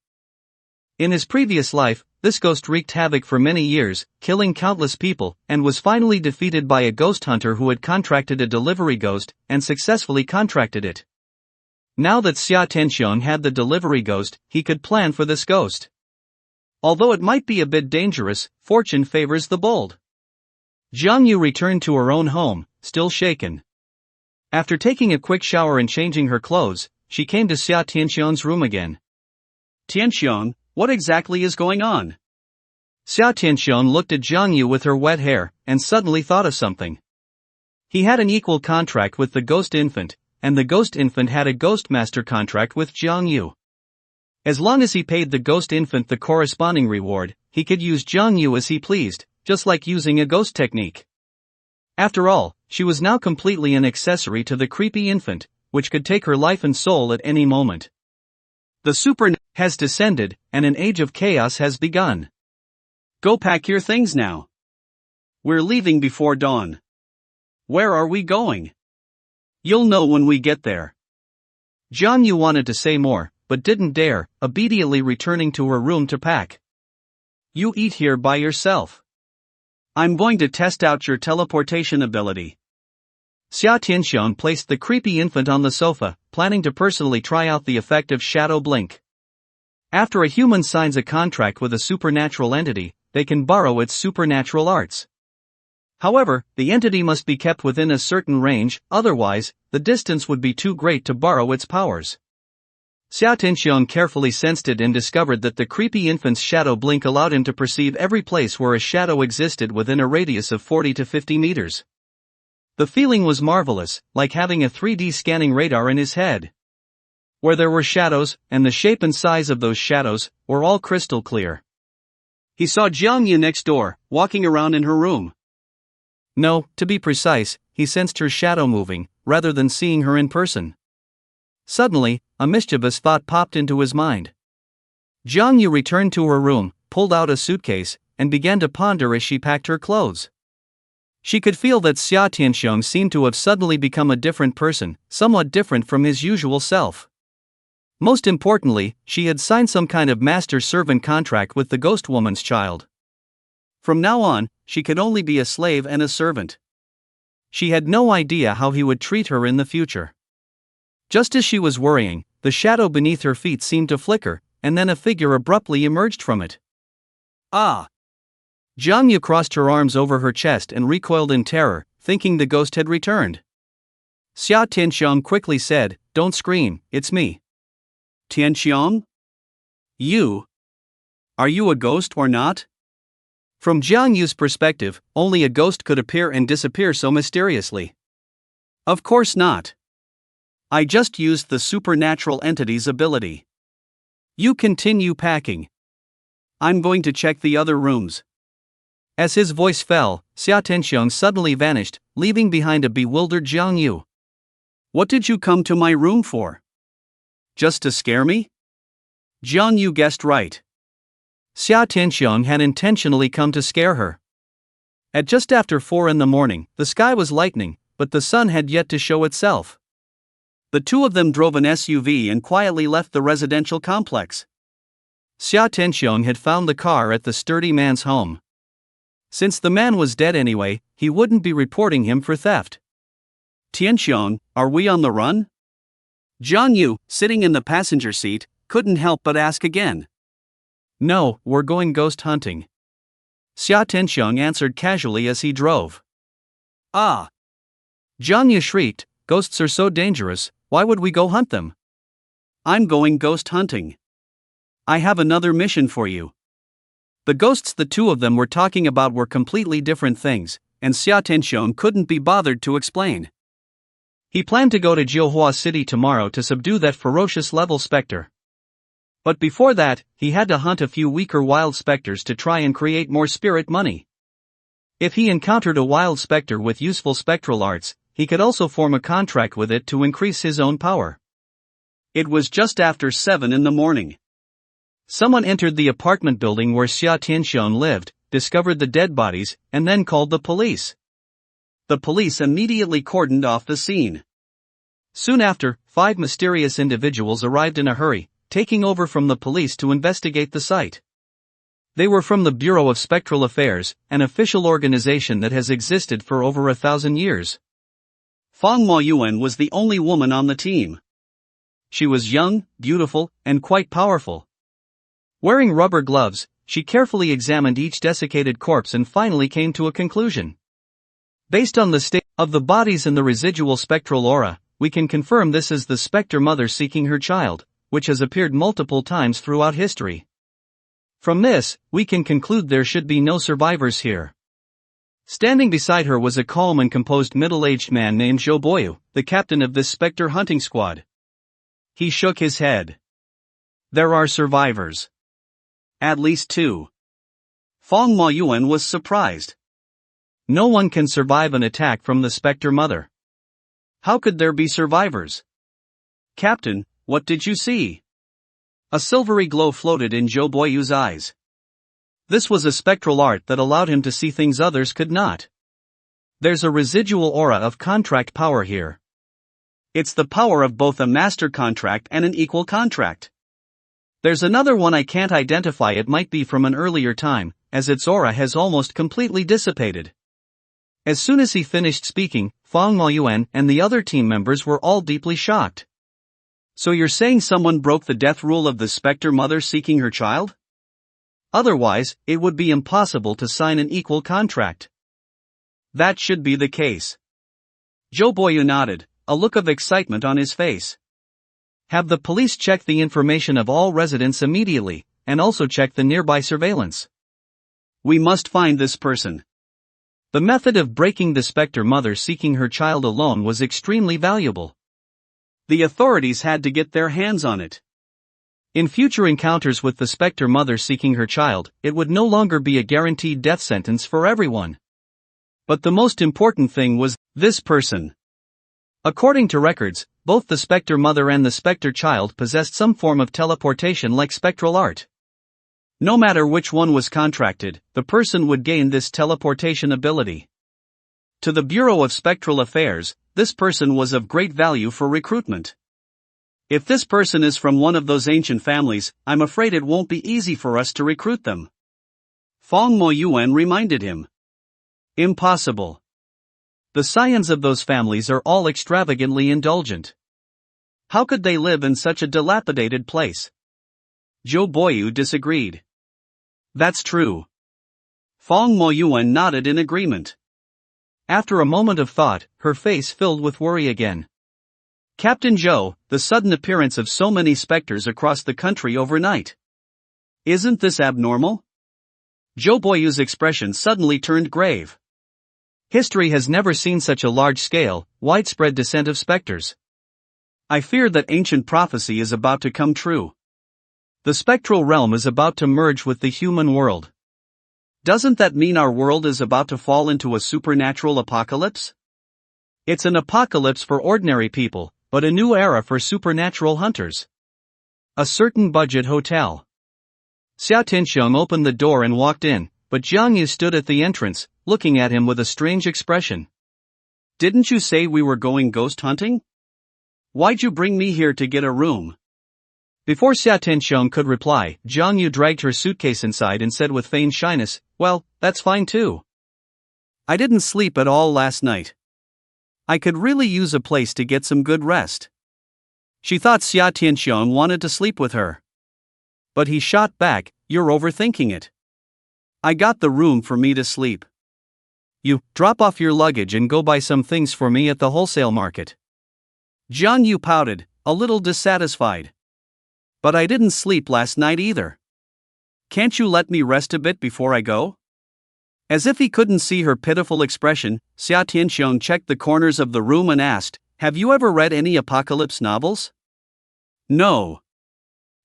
In his previous life, this ghost wreaked havoc for many years, killing countless people, and was finally defeated by a ghost hunter who had contracted a delivery ghost, and successfully contracted it. Now that Xia Tianxiang had the delivery ghost, he could plan for this ghost. Although it might be a bit dangerous, fortune favors the bold. Jiang Yu returned to her own home, still shaken. After taking a quick shower and changing her clothes, she came to Xia Tianxiang's room again. Tianxiang, what exactly is going on? Xia Tianxiang looked at Jiang Yu with her wet hair, and suddenly thought of something. He had an equal contract with the ghost infant, and the ghost infant had a ghost master contract with Jiang Yu. As long as he paid the ghost infant the corresponding reward, he could use Jiang Yu as he pleased, just like using a ghost technique. After all, she was now completely an accessory to the creepy infant, which could take her life and soul at any moment. The super has descended, and an age of chaos has begun. Go pack your things now. We're leaving before dawn. Where are we going? You'll know when we get there. Jiang Yu wanted to say more, but didn't dare, obediently returning to her room to pack. You eat here by yourself. I'm going to test out your teleportation ability. Xia Tianxiang placed the creepy infant on the sofa, planning to personally try out the effect of shadow blink. After a human signs a contract with a supernatural entity, they can borrow its supernatural arts. However, the entity must be kept within a certain range, otherwise, the distance would be too great to borrow its powers. Xia Tianxiang carefully sensed it and discovered that the creepy infant's shadow blink allowed him to perceive every place where a shadow existed within a radius of 40 to 50 meters. The feeling was marvelous, like having a 3D scanning radar in his head. Where there were shadows, and the shape and size of those shadows, were all crystal clear. He saw Jiang Yu next door, walking around in her room. No, to be precise, he sensed her shadow moving, rather than seeing her in person. Suddenly, a mischievous thought popped into his mind. Jiang Yu returned to her room, pulled out a suitcase, and began to ponder as she packed her clothes. She could feel that Xia Tianxiang seemed to have suddenly become a different person, somewhat different from his usual self. Most importantly, she had signed some kind of master-servant contract with the ghost woman's child. From now on, she could only be a slave and a servant. She had no idea how he would treat her in the future. Just as she was worrying, the shadow beneath her feet seemed to flicker, and then a figure abruptly emerged from it. Ah! Jiang Yu crossed her arms over her chest and recoiled in terror, thinking the ghost had returned. Xia Tianxiang quickly said, "Don't scream, it's me." Tianxiang? You? Are you a ghost or not? From Jiang Yu's perspective, only a ghost could appear and disappear so mysteriously. Of course not. I just used the supernatural entity's ability. You continue packing. I'm going to check the other rooms. As his voice fell, Xia Tianxiong suddenly vanished, leaving behind a bewildered Jiang Yu. What did you come to my room for? Just to scare me? Jiang Yu guessed right. Xia Tianxiong had intentionally come to scare her. At just after 4 in the morning, the sky was lightening, but the sun had yet to show itself. The two of them drove an SUV and quietly left the residential complex. Xia Tianxiong had found the car at the sturdy man's home. Since the man was dead anyway, he wouldn't be reporting him for theft. Tianxiong, are we on the run? Jiang Yu, sitting in the passenger seat, couldn't help but ask again. No, we're going ghost hunting. Xia Tianxiong answered casually as he drove. Ah! Jiang Yu shrieked, ghosts are so dangerous, why would we go hunt them? I'm going ghost hunting. I have another mission for you. The ghosts the two of them were talking about were completely different things, and Xia Tianxiong couldn't be bothered to explain. He planned to go to Jiuhua City tomorrow to subdue that ferocious level specter. But before that, he had to hunt a few weaker wild specters to try and create more spirit money. If he encountered a wild specter with useful spectral arts, he could also form a contract with it to increase his own power. It was just after 7 in the morning. Someone entered the apartment building where Xia Tianxiong lived, discovered the dead bodies, and then called the police. The police immediately cordoned off the scene. Soon after, 5 mysterious individuals arrived in a hurry, taking over from the police to investigate the site. They were from the Bureau of Spectral Affairs, an official organization that has existed for over 1,000 years. Fang Moyuan was the only woman on the team. She was young, beautiful, and quite powerful. Wearing rubber gloves, she carefully examined each desiccated corpse and finally came to a conclusion. Based on the state of the bodies and the residual spectral aura, we can confirm this is the specter mother seeking her child, which has appeared multiple times throughout history. From this, we can conclude there should be no survivors here. Standing beside her was a calm and composed middle-aged man named Zhou Boyu, the captain of this specter hunting squad. He shook his head. There are survivors. At least 2. Fang Moyuan was surprised. No one can survive an attack from the specter mother. How could there be survivors? Captain, what did you see? A silvery glow floated in Zhou Boyu's eyes. This was a spectral art that allowed him to see things others could not. There's a residual aura of contract power here. It's the power of both a master contract and an equal contract. There's another one I can't identify. It might be from an earlier time, as its aura has almost completely dissipated. As soon as he finished speaking, Fang Moyuan and the other team members were all deeply shocked. So you're saying someone broke the death rule of the specter mother seeking her child? Otherwise, it would be impossible to sign an equal contract. That should be the case. Zhou Boyu nodded, a look of excitement on his face. Have the police check the information of all residents immediately, and also check the nearby surveillance. We must find this person. The method of breaking the specter mother seeking her child alone was extremely valuable. The authorities had to get their hands on it. In future encounters with the specter mother seeking her child, it would no longer be a guaranteed death sentence for everyone. But the most important thing was this person. According to records, both the specter mother and the specter child possessed some form of teleportation like spectral art. No matter which one was contracted, the person would gain this teleportation ability. To the Bureau of Spectral Affairs, this person was of great value for recruitment. If this person is from one of those ancient families, I'm afraid it won't be easy for us to recruit them. Fang Moyuan reminded him. Impossible. The scions of those families are all extravagantly indulgent. How could they live in such a dilapidated place? Zhou Boyu disagreed. That's true. Fang Moyuan nodded in agreement. After a moment of thought, her face filled with worry again. Captain Zhou, the sudden appearance of so many specters across the country overnight. Isn't this abnormal? Zhou Boyu's expression suddenly turned grave. History has never seen such a large-scale, widespread descent of specters. I fear that ancient prophecy is about to come true. The spectral realm is about to merge with the human world. Doesn't that mean our world is about to fall into a supernatural apocalypse? It's an apocalypse for ordinary people, but a new era for supernatural hunters. A certain budget hotel. Xiao Tianxiong opened the door and walked in, but Jiang Yu stood at the entrance, looking at him with a strange expression. Didn't you say we were going ghost hunting? Why'd you bring me here to get a room? Before Xiao Tianxiong could reply, Jiang Yu dragged her suitcase inside and said with feigned shyness, well, that's fine too. I didn't sleep at all last night. I could really use a place to get some good rest. She thought Xiao Tianxiong wanted to sleep with her. But he shot back, you're overthinking it. I got the room for me to sleep. You, drop off your luggage and go buy some things for me at the wholesale market. Jiang Yu pouted, a little dissatisfied. But I didn't sleep last night either. Can't you let me rest a bit before I go? As if he couldn't see her pitiful expression, Xiao Tianxiong checked the corners of the room and asked, have you ever read any apocalypse novels? No.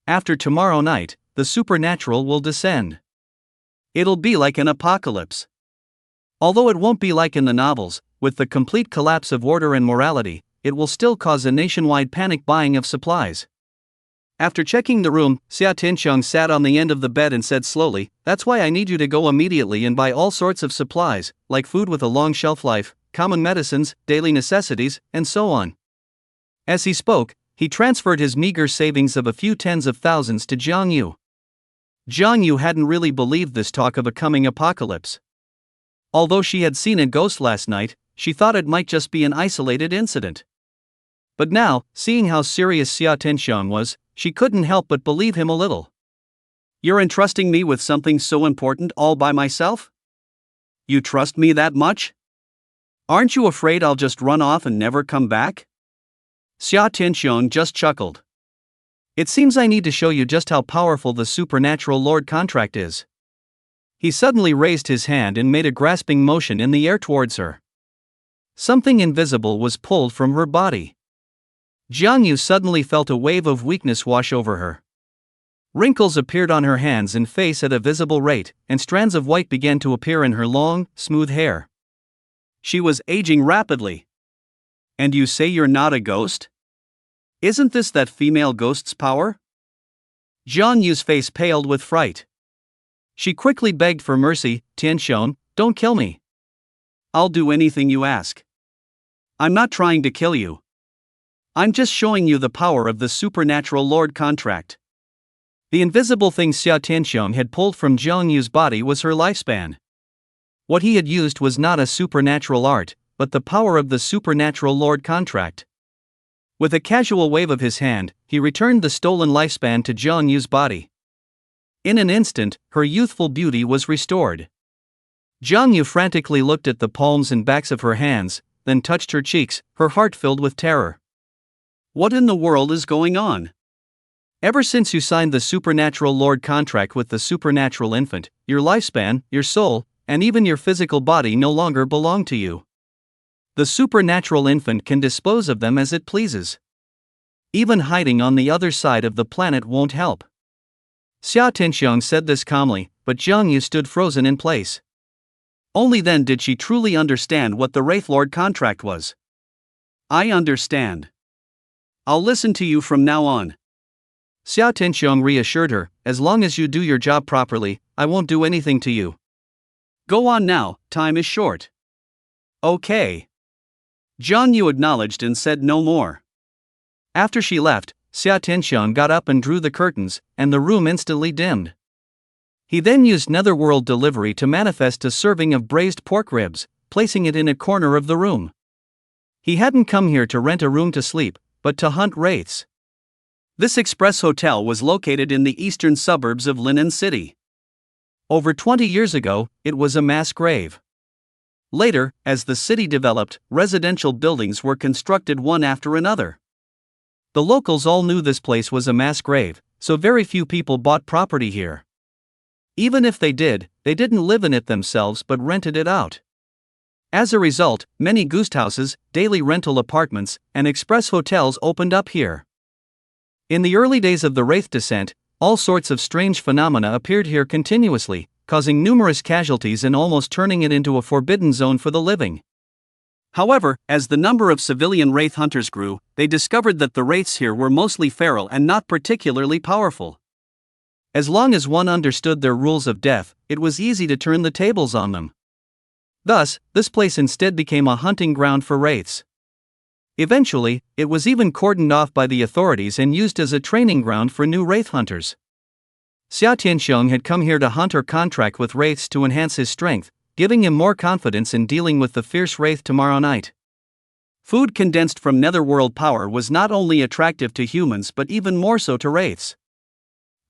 After tomorrow night, the supernatural will descend. It'll be like an apocalypse. Although it won't be like in the novels, with the complete collapse of order and morality, it will still cause a nationwide panic buying of supplies. After checking the room, Xiao Tianxiong sat on the end of the bed and said slowly, that's why I need you to go immediately and buy all sorts of supplies, like food with a long shelf life, common medicines, daily necessities, and so on. As he spoke, he transferred his meager savings of a few tens of thousands to Jiang Yu. Jiang Yu hadn't really believed this talk of a coming apocalypse. Although she had seen a ghost last night, she thought it might just be an isolated incident. But now, seeing how serious Xiao Tianxiong was, she couldn't help but believe him a little. You're entrusting me with something so important all by myself? You trust me that much? Aren't you afraid I'll just run off and never come back? Xiao Tianxiong just chuckled. It seems I need to show you just how powerful the supernatural Lord contract is. He suddenly raised his hand and made a grasping motion in the air towards her. Something invisible was pulled from her body. Jiang Yu suddenly felt a wave of weakness wash over her. Wrinkles appeared on her hands and face at a visible rate, and strands of white began to appear in her long, smooth hair. She was aging rapidly. And you say you're not a ghost? Isn't this that female ghost's power? Jiang Yu's face paled with fright. She quickly begged for mercy, Tianxiong, don't kill me. I'll do anything you ask. I'm not trying to kill you. I'm just showing you the power of the supernatural Lord contract. The invisible thing Xiao Tianxiong had pulled from Jiang Yu's body was her lifespan. What he had used was not a supernatural art, but the power of the supernatural Lord contract. With a casual wave of his hand, he returned the stolen lifespan to Jiang Yu's body. In an instant, her youthful beauty was restored. Jiang Yu frantically looked at the palms and backs of her hands, then touched her cheeks, her heart filled with terror. What in the world is going on? Ever since you signed the supernatural Lord contract with the supernatural infant, your lifespan, your soul, and even your physical body no longer belong to you. The supernatural infant can dispose of them as it pleases. Even hiding on the other side of the planet won't help. Xiao Tianxiong said this calmly, but Jiang Yu stood frozen in place. Only then did she truly understand what the Wraith Lord contract was. I understand. I'll listen to you from now on. Xiao Tianxiong reassured her, as long as you do your job properly, I won't do anything to you. Go on now, time is short. Okay. Jiang Yu acknowledged and said no more. After she left, Xiao Tianxiong got up and drew the curtains, and the room instantly dimmed. He then used netherworld delivery to manifest a serving of braised pork ribs, placing it in a corner of the room. He hadn't come here to rent a room to sleep, but to hunt wraiths. This express hotel was located in the eastern suburbs of Linen City. Over 20 years ago, it was a mass grave. Later, as the city developed, residential buildings were constructed one after another. The locals all knew this place was a mass grave, so very few people bought property here. Even if they did, they didn't live in it themselves but rented it out. As a result, many ghost houses, daily rental apartments, and express hotels opened up here. In the early days of the Wraith descent, all sorts of strange phenomena appeared here continuously, causing numerous casualties and almost turning it into a forbidden zone for the living. However, as the number of civilian Wraith hunters grew, they discovered that the Wraiths here were mostly feral and not particularly powerful. As long as one understood their rules of death, it was easy to turn the tables on them. Thus, this place instead became a hunting ground for Wraiths. Eventually, it was even cordoned off by the authorities and used as a training ground for new Wraith hunters. Xia Tianxiong had come here to hunt or contract with Wraiths to enhance his strength, giving him more confidence in dealing with the fierce Wraith tomorrow night. Food condensed from netherworld power was not only attractive to humans but even more so to Wraiths.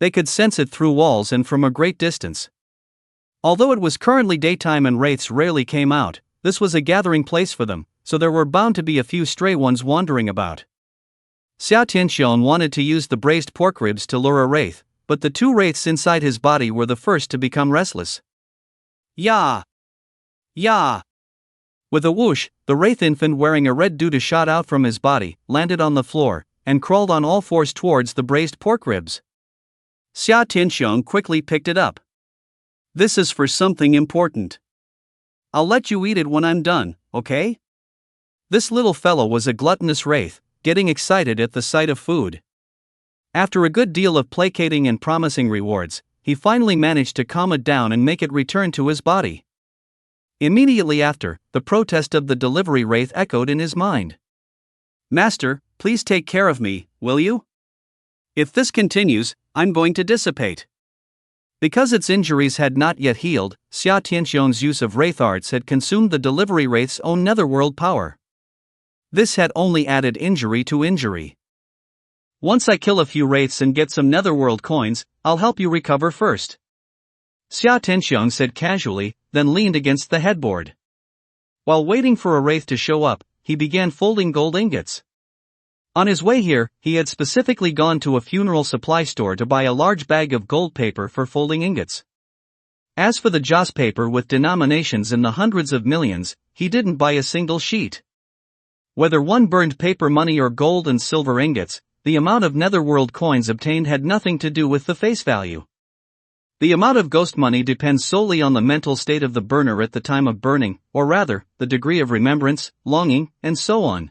They could sense it through walls and from a great distance. Although it was currently daytime and Wraiths rarely came out, this was a gathering place for them, so there were bound to be a few stray ones wandering about. Xia Tianxiong wanted to use the braised pork ribs to lure a Wraith, but the two Wraiths inside his body were the first to become restless. Ya! Ya! With a whoosh, the Wraith infant wearing a red duda shot out from his body, landed on the floor, and crawled on all fours towards the braised pork ribs. Xia Tianxiong quickly picked it up. This is for something important. I'll let you eat it when I'm done, okay? This little fellow was a gluttonous Wraith, getting excited at the sight of food. After a good deal of placating and promising rewards, he finally managed to calm it down and make it return to his body. Immediately after, the protest of the delivery Wraith echoed in his mind. Master, please take care of me, will you? If this continues, I'm going to dissipate. Because its injuries had not yet healed, Xia Tianxiong's use of Wraith arts had consumed the delivery Wraith's own netherworld power. This had only added injury to injury. Once I kill a few Wraiths and get some netherworld coins, I'll help you recover first. Xia Tianxiong said casually, then leaned against the headboard. While waiting for a Wraith to show up, he began folding gold ingots. On his way here, he had specifically gone to a funeral supply store to buy a large bag of gold paper for folding ingots. As for the joss paper with denominations in the hundreds of millions, he didn't buy a single sheet. Whether one burned paper money or gold and silver ingots, the amount of netherworld coins obtained had nothing to do with the face value. The amount of ghost money depends solely on the mental state of the burner at the time of burning, or rather, the degree of remembrance, longing, and so on.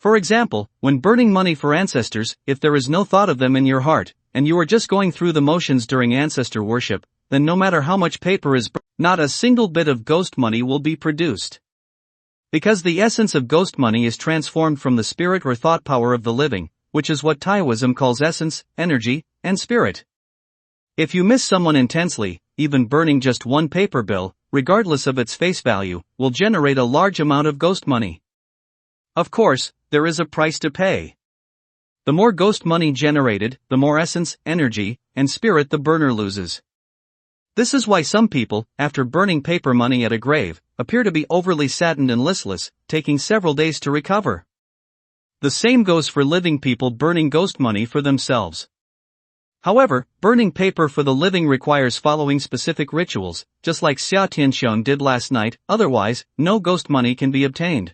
For example, when burning money for ancestors, if there is no thought of them in your heart, and you are just going through the motions during ancestor worship, then no matter how much paper is burned, not a single bit of ghost money will be produced. Because the essence of ghost money is transformed from the spirit or thought power of the living, which is what Taoism calls essence, energy, and spirit. If you miss someone intensely, even burning just one paper bill, regardless of its face value, will generate a large amount of ghost money. Of course, there is a price to pay. The more ghost money generated, the more essence, energy, and spirit the burner loses. This is why some people, after burning paper money at a grave, appear to be overly saddened and listless, taking several days to recover. The same goes for living people burning ghost money for themselves. However, burning paper for the living requires following specific rituals, just like Xia Tianxiong did last night, otherwise, no ghost money can be obtained.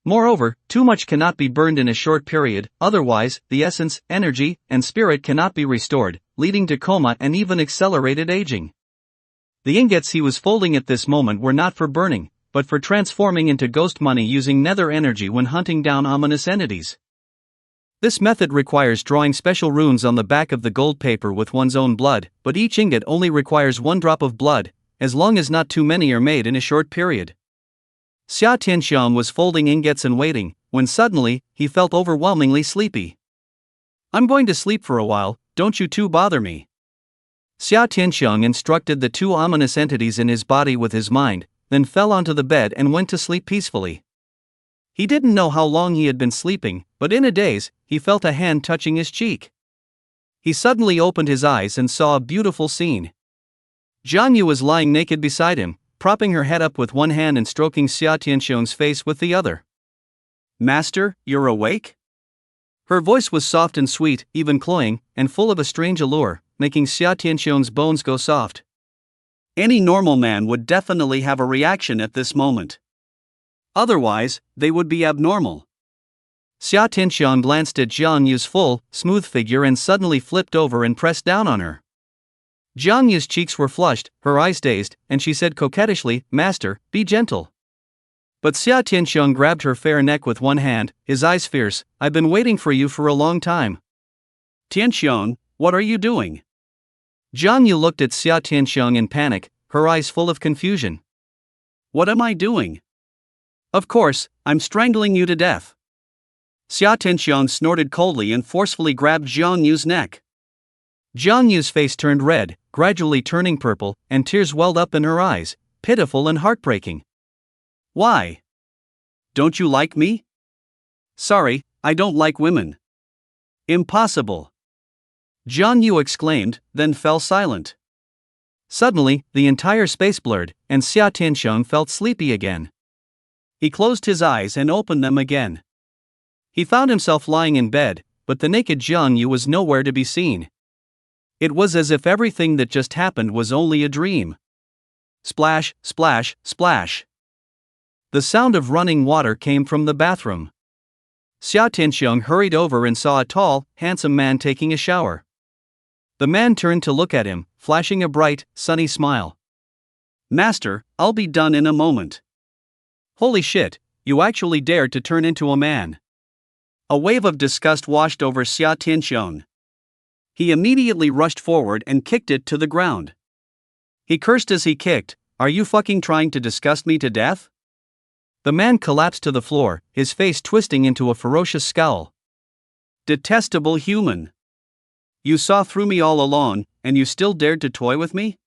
Moreover, too much cannot be burned in a short period, otherwise, the essence, energy, and spirit cannot be restored, leading to coma and even accelerated aging. The ingots he was folding at this moment were not for burning, but for transforming into ghost money using nether energy when hunting down ominous entities. This method requires drawing special runes on the back of the gold paper with one's own blood, but each ingot only requires one drop of blood, as long as not too many are made in a short period. Xia Tianxiong was folding ingots and waiting, when suddenly, he felt overwhelmingly sleepy. I'm going to sleep for a while, don't you two bother me. Xia Tianxiong instructed the two ominous entities in his body with his mind, then fell onto the bed and went to sleep peacefully. He didn't know how long he had been sleeping, but in a daze, he felt a hand touching his cheek. He suddenly opened his eyes and saw a beautiful scene. Jiang Yu was lying naked beside him, propping her head up with one hand and stroking Xia Tianxiong's face with the other. Master, you're awake? Her voice was soft and sweet, even cloying, and full of a strange allure, making Xia Tianxiong's bones go soft. Any normal man would definitely have a reaction at this moment. Otherwise, they would be abnormal. Xia Tianxiang glanced at Jiang Yu's full, smooth figure and suddenly flipped over and pressed down on her. Jiang Yu's cheeks were flushed, her eyes dazed, and she said coquettishly, "Master, be gentle." But Xia Tianxiang grabbed her fair neck with one hand, his eyes fierce. "I've been waiting for you for a long time." Tianxiang, what are you doing? Jiang Yu looked at Xia Tianxiang in panic, her eyes full of confusion. What am I doing? Of course, I'm strangling you to death. Xia Tianxiang snorted coldly and forcefully grabbed Jiang Yu's neck. Jiang Yu's face turned red, gradually turning purple, and tears welled up in her eyes, pitiful and heartbreaking. Why? Don't you like me? Sorry, I don't like women. Impossible. Jiang Yu exclaimed, then fell silent. Suddenly, the entire space blurred, and Xia Tianxiang felt sleepy again. He closed his eyes and opened them again. He found himself lying in bed, but the naked Jiang Yu was nowhere to be seen. It was as if everything that just happened was only a dream. Splash, splash, splash. The sound of running water came from the bathroom. Xia Tianxiang hurried over and saw a tall, handsome man taking a shower. The man turned to look at him, flashing a bright, sunny smile. Master, I'll be done in a moment. Holy shit, you actually dared to turn into a man. A wave of disgust washed over Xia Tianxiang. He immediately rushed forward and kicked it to the ground. He cursed as he kicked, "Are you fucking trying to disgust me to death?" The man collapsed to the floor, his face twisting into a ferocious scowl. Detestable human. You saw through me all along, and you still dared to toy with me?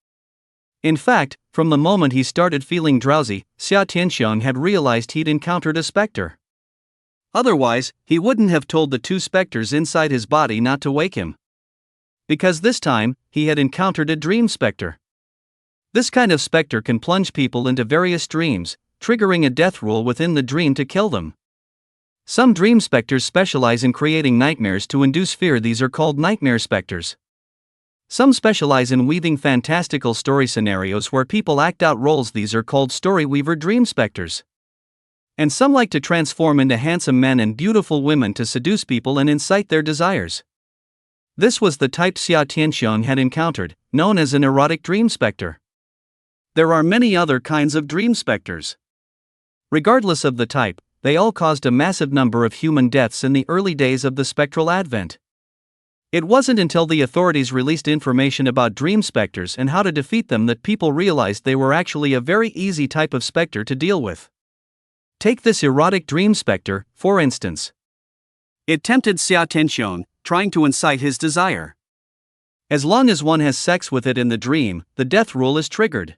In fact, from the moment he started feeling drowsy, Xia Tianxiang had realized he'd encountered a specter. Otherwise, he wouldn't have told the two specters inside his body not to wake him. Because this time, he had encountered a dream specter. This kind of specter can plunge people into various dreams, triggering a death rule within the dream to kill them. Some dream specters specialize in creating nightmares to induce fear. These are called nightmare specters. Some specialize in weaving fantastical story scenarios where people act out roles. These are called story weaver dream specters. And some like to transform into handsome men and beautiful women to seduce people and incite their desires. This was the type Xia Tianxiang had encountered, known as an erotic dream specter. There are many other kinds of dream specters. Regardless of the type, they all caused a massive number of human deaths in the early days of the spectral advent. It wasn't until the authorities released information about dream specters and how to defeat them that people realized they were actually a very easy type of specter to deal with. Take this erotic dream specter, for instance. It tempted Xia Tianxiang, trying to incite his desire. As long as one has sex with it in the dream, the death rule is triggered.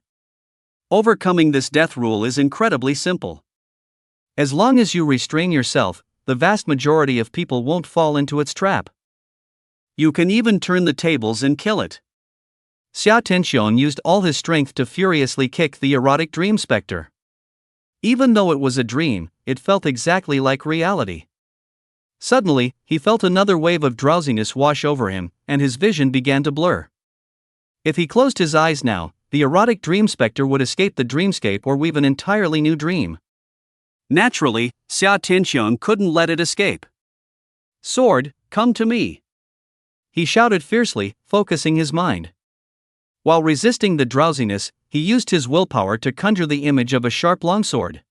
Overcoming this death rule is incredibly simple. As long as you restrain yourself, the vast majority of people won't fall into its trap. You can even turn the tables and kill it. Xia Tianxiang used all his strength to furiously kick the erotic dream specter. Even though it was a dream, it felt exactly like reality. Suddenly, he felt another wave of drowsiness wash over him, and his vision began to blur. If he closed his eyes now, the erotic dream specter would escape the dreamscape or weave an entirely new dream. Naturally, Xia Tianxiang couldn't let it escape. Sword, come to me. He shouted fiercely, focusing his mind. While resisting the drowsiness, he used his willpower to conjure the image of a sharp longsword.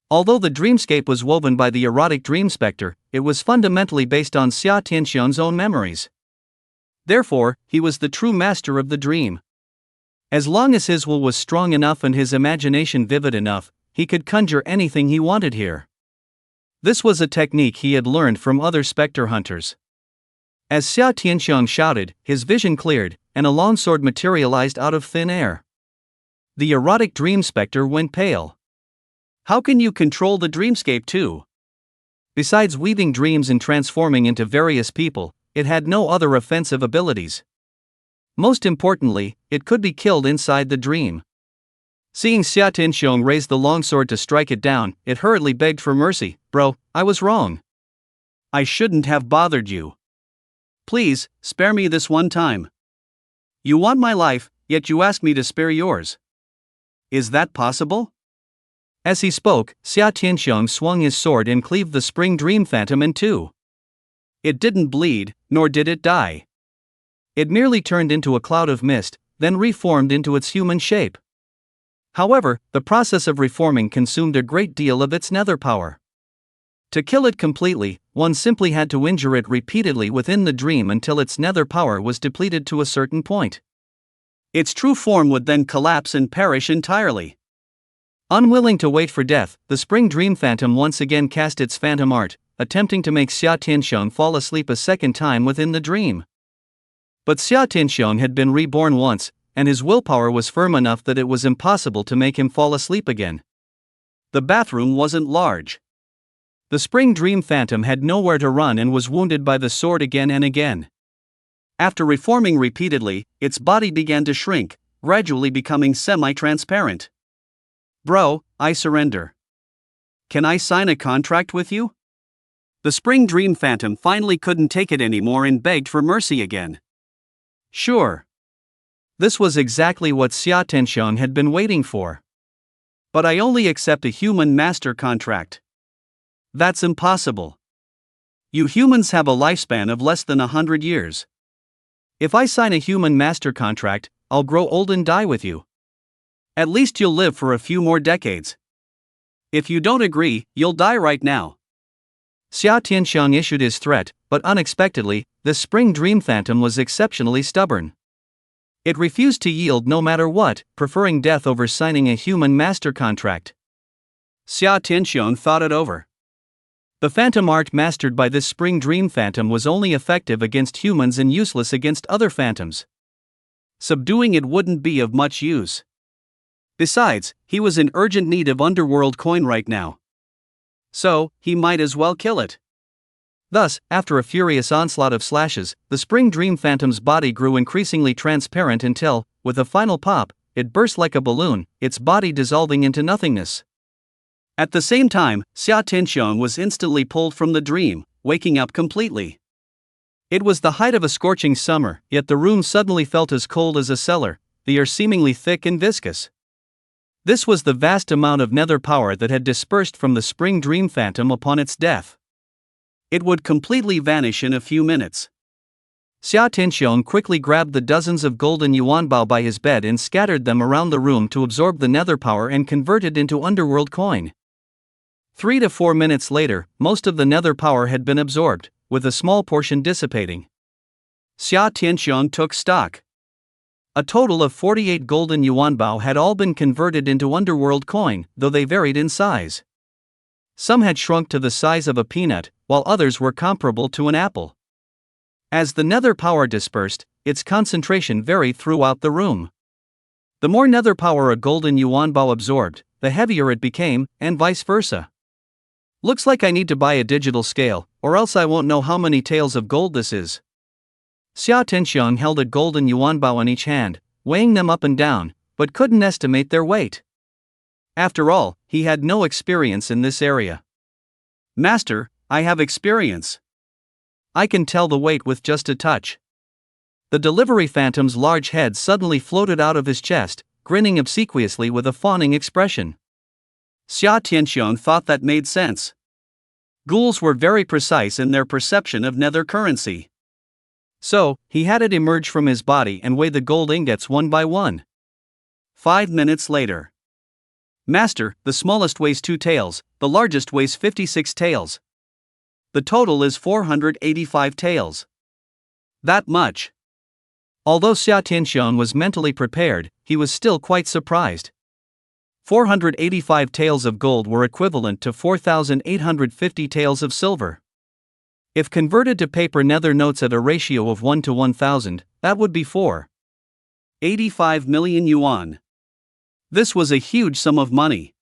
Although the dreamscape was woven by the erotic dream specter, it was fundamentally based on Xia Tianxiang's own memories. Therefore, he was the true master of the dream. As long as his will was strong enough and his imagination vivid enough, he could conjure anything he wanted here. This was a technique he had learned from other specter hunters. As Xia Tianxiang shouted, his vision cleared, and a longsword materialized out of thin air. The erotic dream specter went pale. How can you control the dreamscape too? Besides weaving dreams and transforming into various people, it had no other offensive abilities. Most importantly, it could be killed inside the dream. Seeing Xia Tianxiang raise the longsword to strike it down, it hurriedly begged for mercy. "Bro, I was wrong. I shouldn't have bothered you. Please, spare me this one time. You want my life, yet you ask me to spare yours. Is that possible? As he spoke, Xia Tianxiong swung his sword and cleaved the spring dream phantom in two. It didn't bleed, nor did it die. It merely turned into a cloud of mist, then reformed into its human shape. However, the process of reforming consumed a great deal of its nether power. To kill it completely, one simply had to injure it repeatedly within the dream until its nether power was depleted to a certain point. Its true form would then collapse and perish entirely. Unwilling to wait for death, the spring dream phantom once again cast its phantom art, attempting to make Xia Tianxiong fall asleep a second time within the dream. But Xia Tianxiong had been reborn once, and his willpower was firm enough that it was impossible to make him fall asleep again. The bathroom wasn't large. The spring dream phantom had nowhere to run and was wounded by the sword again and again. After reforming repeatedly, its body began to shrink, gradually becoming semi-transparent. Bro, I surrender. Can I sign a contract with you? The spring dream phantom finally couldn't take it anymore and begged for mercy again. Sure. This was exactly what Xia Tianxiong had been waiting for. But I only accept a human master contract. That's impossible. You humans have a lifespan of less than 100 years. If I sign a human master contract, I'll grow old and die with you. At least you'll live for a few more decades. If you don't agree, you'll die right now. Xia Tianxiong issued his threat, but unexpectedly, the spring dream phantom was exceptionally stubborn. It refused to yield no matter what, preferring death over signing a human master contract. Xia Tianxiong thought it over. The phantom art mastered by this spring dream phantom was only effective against humans and useless against other phantoms. Subduing it wouldn't be of much use. Besides, he was in urgent need of underworld coin right now. So, he might as well kill it. Thus, after a furious onslaught of slashes, the spring dream phantom's body grew increasingly transparent until, with a final pop, it burst like a balloon, its body dissolving into nothingness. At the same time, Xia Tianxiong was instantly pulled from the dream, waking up completely. It was the height of a scorching summer, yet the room suddenly felt as cold as a cellar, the air seemingly thick and viscous. This was the vast amount of nether power that had dispersed from the spring dream phantom upon its death. It would completely vanish in a few minutes. Xia Tianxiong quickly grabbed the dozens of golden yuanbao by his bed and scattered them around the room to absorb the nether power and convert it into underworld coin. 3 to 4 minutes later, most of the nether power had been absorbed, with a small portion dissipating. Xia Tianxiong took stock. A total of 48 golden yuanbao had all been converted into underworld coin, though they varied in size. Some had shrunk to the size of a peanut, while others were comparable to an apple. As the nether power dispersed, its concentration varied throughout the room. The more nether power a golden yuanbao absorbed, the heavier it became, and vice versa. Looks like I need to buy a digital scale, or else I won't know how many taels of gold this is. Xia Tianxiong held a golden yuanbao in each hand, weighing them up and down, but couldn't estimate their weight. After all, he had no experience in this area. Master, I have experience. I can tell the weight with just a touch. The delivery phantom's large head suddenly floated out of his chest, grinning obsequiously with a fawning expression. Xia Tianxiong thought that made sense. Ghouls were very precise in their perception of nether currency. So, he had it emerge from his body and weigh the gold ingots one by one. 5 minutes later. Master, the smallest weighs 2 taels, the largest weighs 56 taels. The total is 485 taels. That much. Although Xia Tianxiong was mentally prepared, he was still quite surprised. 485 taels of gold were equivalent to 4,850 taels of silver. If converted to paper nether notes at a ratio of 1 to 1,000, that would be 485 million yuan. This was a huge sum of money.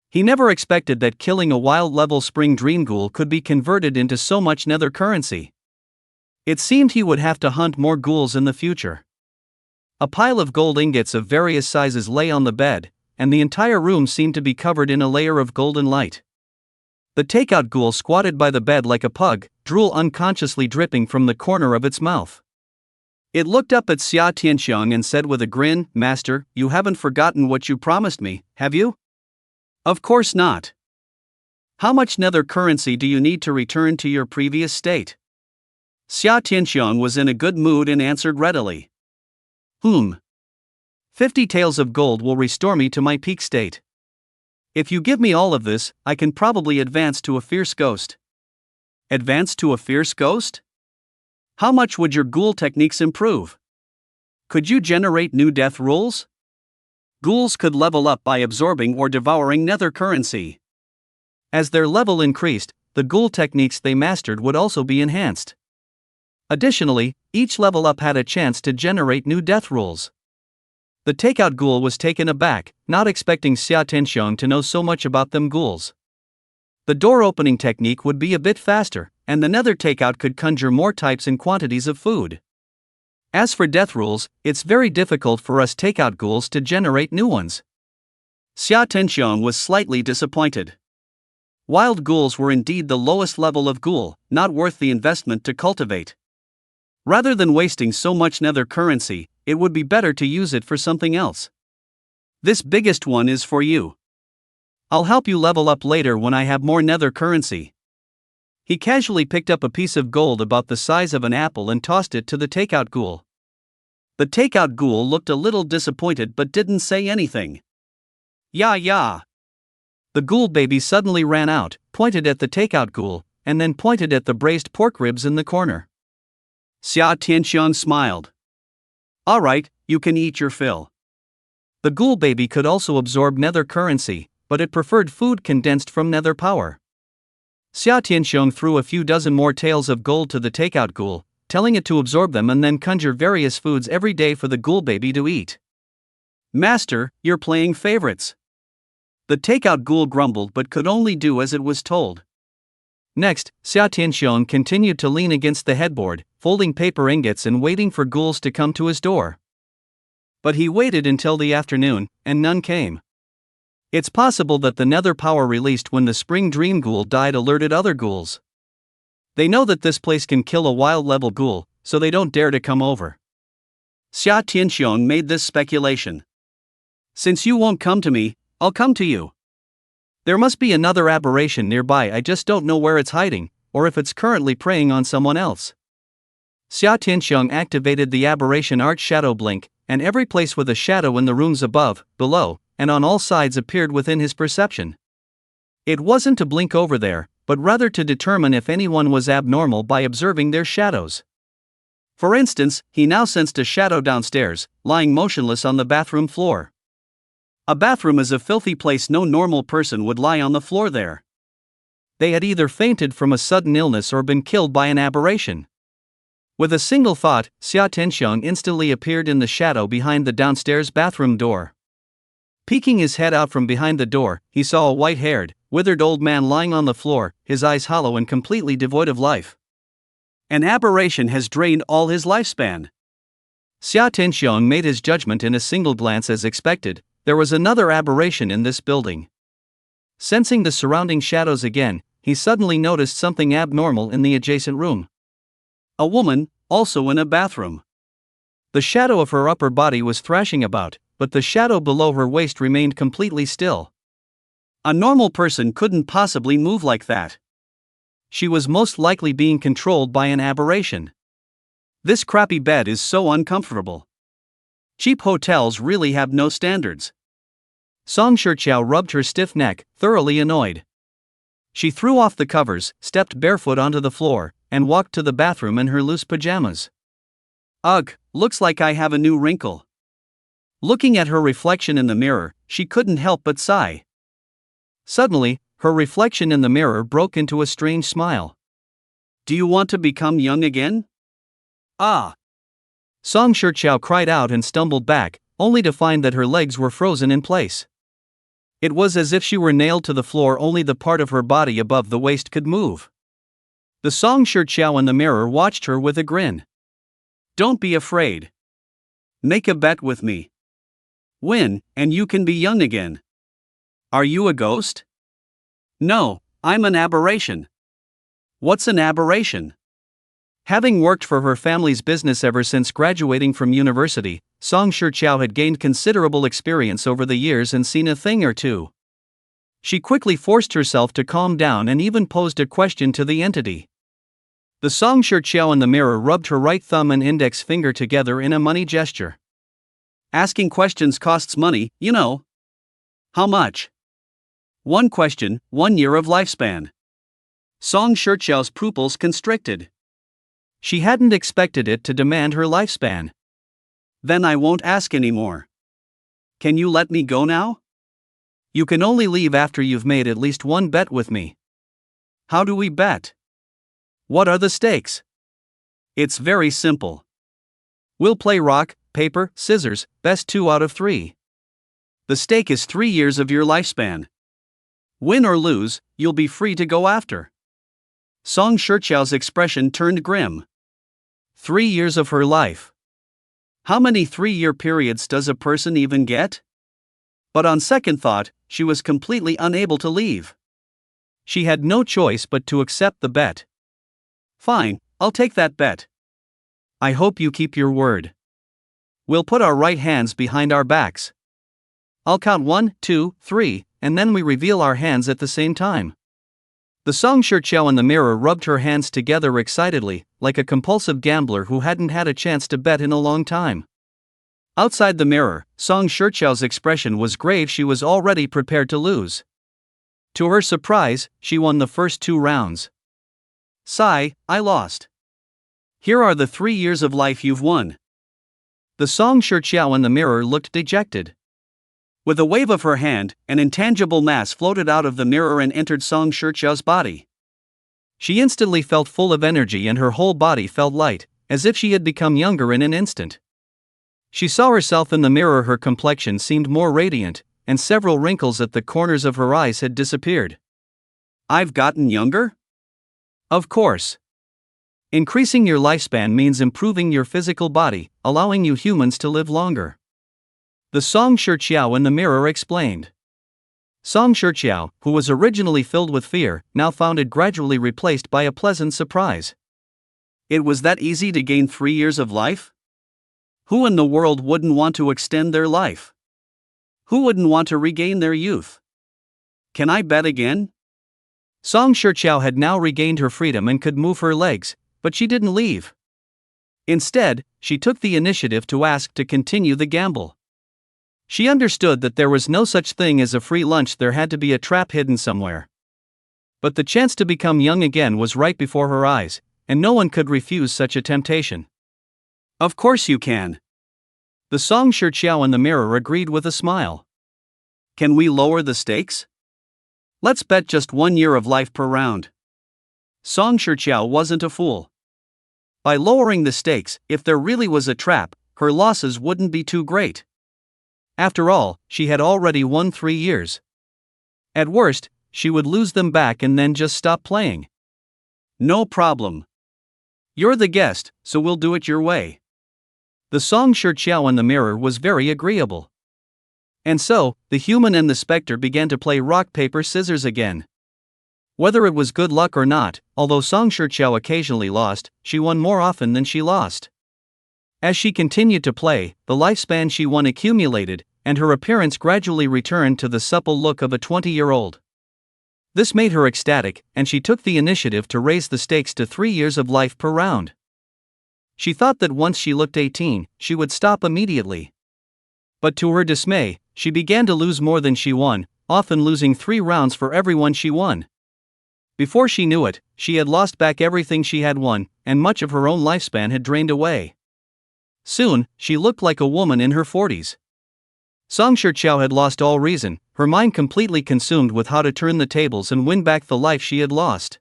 He never expected that killing a wild-level spring dream ghoul could be converted into so much nether currency. It seemed he would have to hunt more ghouls in the future. A pile of gold ingots of various sizes lay on the bed, and the entire room seemed to be covered in a layer of golden light. The takeout ghoul squatted by the bed like a pug, drool unconsciously dripping from the corner of its mouth. It looked up at Xia Tianxiang and said with a grin, "Master, you haven't forgotten what you promised me, have you?" "Of course not. How much nether currency do you need to return to your previous state?" Xia Tianxiang was in a good mood and answered readily. 50 taels of gold will restore me to my peak state. If you give me all of this, I can probably advance to a fierce ghost." "Advance to a fierce ghost? How much would your ghoul techniques improve? Could you generate new death rules?" Ghouls could level up by absorbing or devouring nether currency. As their level increased, the ghoul techniques they mastered would also be enhanced. Additionally, each level up had a chance to generate new death rules. The takeout ghoul was taken aback, not expecting Xia Tianxiang to know so much about them ghouls. The door opening technique would be a bit faster, and the nether takeout could conjure more types and quantities of food. As for death rules, it's very difficult for us takeout ghouls to generate new ones. Xia Tianxiang was slightly disappointed. Wild ghouls were indeed the lowest level of ghoul, not worth the investment to cultivate. Rather than wasting so much nether currency, it would be better to use it for something else. "This biggest one is for you. I'll help you level up later when I have more nether currency." He casually picked up a piece of gold about the size of an apple and tossed it to the takeout ghoul. The takeout ghoul looked a little disappointed but didn't say anything. "Yeah. The ghoul baby suddenly ran out, pointed at the takeout ghoul, and then pointed at the braised pork ribs in the corner. Xia Tianxiang smiled. "All right, you can eat your fill." The ghoul baby could also absorb nether currency, but it preferred food condensed from nether power. Xia Tianxiang threw a few dozen more taels of gold to the takeout ghoul, telling it to absorb them and then conjure various foods every day for the ghoul baby to eat. "Master, you're playing favorites." The takeout ghoul grumbled but could only do as it was told. Next, Xia Tianxiang continued to lean against the headboard, folding paper ingots and waiting for ghouls to come to his door. But he waited until the afternoon, and none came. It's possible that the nether power released when the spring dream ghoul died alerted other ghouls. They know that this place can kill a wild level ghoul, so they don't dare to come over. Xia Tianxiang made this speculation. "Since you won't come to me, I'll come to you. There must be another aberration nearby, I just don't know where it's hiding, or if it's currently preying on someone else." Xia Tianxiang activated the aberration art shadow blink, and every place with a shadow in the rooms above, below, and on all sides appeared within his perception. It wasn't to blink over there, but rather to determine if anyone was abnormal by observing their shadows. For instance, he now sensed a shadow downstairs, lying motionless on the bathroom floor. A bathroom is a filthy place, no normal person would lie on the floor there. They had either fainted from a sudden illness or been killed by an aberration. With a single thought, Xia Tianxiang instantly appeared in the shadow behind the downstairs bathroom door. Peeking his head out from behind the door, he saw a white-haired, withered old man lying on the floor, his eyes hollow and completely devoid of life. An aberration has drained all his lifespan. Xia Tianxiang made his judgment in a single glance as expected. There was another aberration in this building. Sensing the surrounding shadows again, he suddenly noticed something abnormal in the adjacent room. A woman, also in a bathroom. The shadow of her upper body was thrashing about, but the shadow below her waist remained completely still. A normal person couldn't possibly move like that. She was most likely being controlled by an aberration. This crappy bed is so uncomfortable. Cheap hotels really have no standards. Song Shiqiao rubbed her stiff neck, thoroughly annoyed. She threw off the covers, stepped barefoot onto the floor, and walked to the bathroom in her loose pajamas. Ugh, looks like I have a new wrinkle. Looking at her reflection in the mirror, she couldn't help but sigh. Suddenly, her reflection in the mirror broke into a strange smile. "Do you want to become young again?" "Ah!" Song Shiqiao cried out and stumbled back, only to find that her legs were frozen in place. It was as if she were nailed to the floor, only the part of her body above the waist could move. The Song Shiqiao in the mirror watched her with a grin. "Don't be afraid. Make a bet with me. Win, and you can be young again." "Are you a ghost?" "No, I'm an aberration." "What's an aberration?" Having worked for her family's business ever since graduating from university, Song Shiqiao had gained considerable experience over the years and seen a thing or two. She quickly forced herself to calm down and even posed a question to the entity. The Song Shiqiao in the mirror rubbed her right thumb and index finger together in a money gesture. Asking questions costs money, you know. How much? One question, 1 year of lifespan. Song Shiqiao's pupils constricted. She hadn't expected it to demand her lifespan. Then I won't ask anymore. Can you let me go now? You can only leave after you've made at least one bet with me. How do we bet? What are the stakes? It's very simple. We'll play rock, paper, scissors, best 2 out of 3. The stake is 3 years of your lifespan. Win or lose, you'll be free to go after. Song Shiqiao's expression turned grim. 3 years of her life. How many 3-year periods does a person even get? But on second thought, she was completely unable to leave. She had no choice but to accept the bet. Fine, I'll take that bet. I hope you keep your word. We'll put our right hands behind our backs. I'll count 1, 2, 3, and then we reveal our hands at the same time. The Song Shiqiao in the mirror rubbed her hands together excitedly, like a compulsive gambler who hadn't had a chance to bet in a long time. Outside the mirror, Song Shiqiao's expression was grave. She was already prepared to lose. To her surprise, she won the first 2 rounds. Sigh, I lost. Here are the 3 years of life you've won. The Song Shiqiao in the mirror looked dejected. With a wave of her hand, an intangible mass floated out of the mirror and entered Song Shiqiao's body. She instantly felt full of energy and her whole body felt light, as if she had become younger in an instant. She saw herself in the mirror. Her complexion seemed more radiant, and several wrinkles at the corners of her eyes had disappeared. I've gotten younger? Of course. Increasing your lifespan means improving your physical body, allowing you humans to live longer. The Song Shiqiao in the mirror explained. Song Shiqiao, who was originally filled with fear, now found it gradually replaced by a pleasant surprise. It was that easy to gain 3 years of life? Who in the world wouldn't want to extend their life? Who wouldn't want to regain their youth? Can I bet again? Song Shiqiao had now regained her freedom and could move her legs, but she didn't leave. Instead, she took the initiative to ask to continue the gamble. She understood that there was no such thing as a free lunch. There had to be a trap hidden somewhere. But the chance to become young again was right before her eyes, and no one could refuse such a temptation. Of course you can. The Song Shiqiao in the mirror agreed with a smile. Can we lower the stakes? Let's bet just 1 year of life per round. Song Shiqiao wasn't a fool. By lowering the stakes, if there really was a trap, her losses wouldn't be too great. After all, she had already won 3 years. At worst, she would lose them back and then just stop playing. No problem. You're the guest, so we'll do it your way. The Song Shiqiao in the mirror was very agreeable. And so, the human and the specter began to play rock, paper, scissors again. Whether it was good luck or not, although Song Shiqiao occasionally lost, she won more often than she lost. As she continued to play, the lifespan she won accumulated, and her appearance gradually returned to the supple look of a 20-year-old. This made her ecstatic, and she took the initiative to raise the stakes to 3 years of life per round. She thought that once she looked 18, she would stop immediately. But to her dismay, she began to lose more than she won, often losing 3 rounds for every one she won. Before she knew it, she had lost back everything she had won, and much of her own lifespan had drained away. Soon, she looked like a woman in her 40s. Song Shiqiao had lost all reason, her mind completely consumed with how to turn the tables and win back the life she had lost.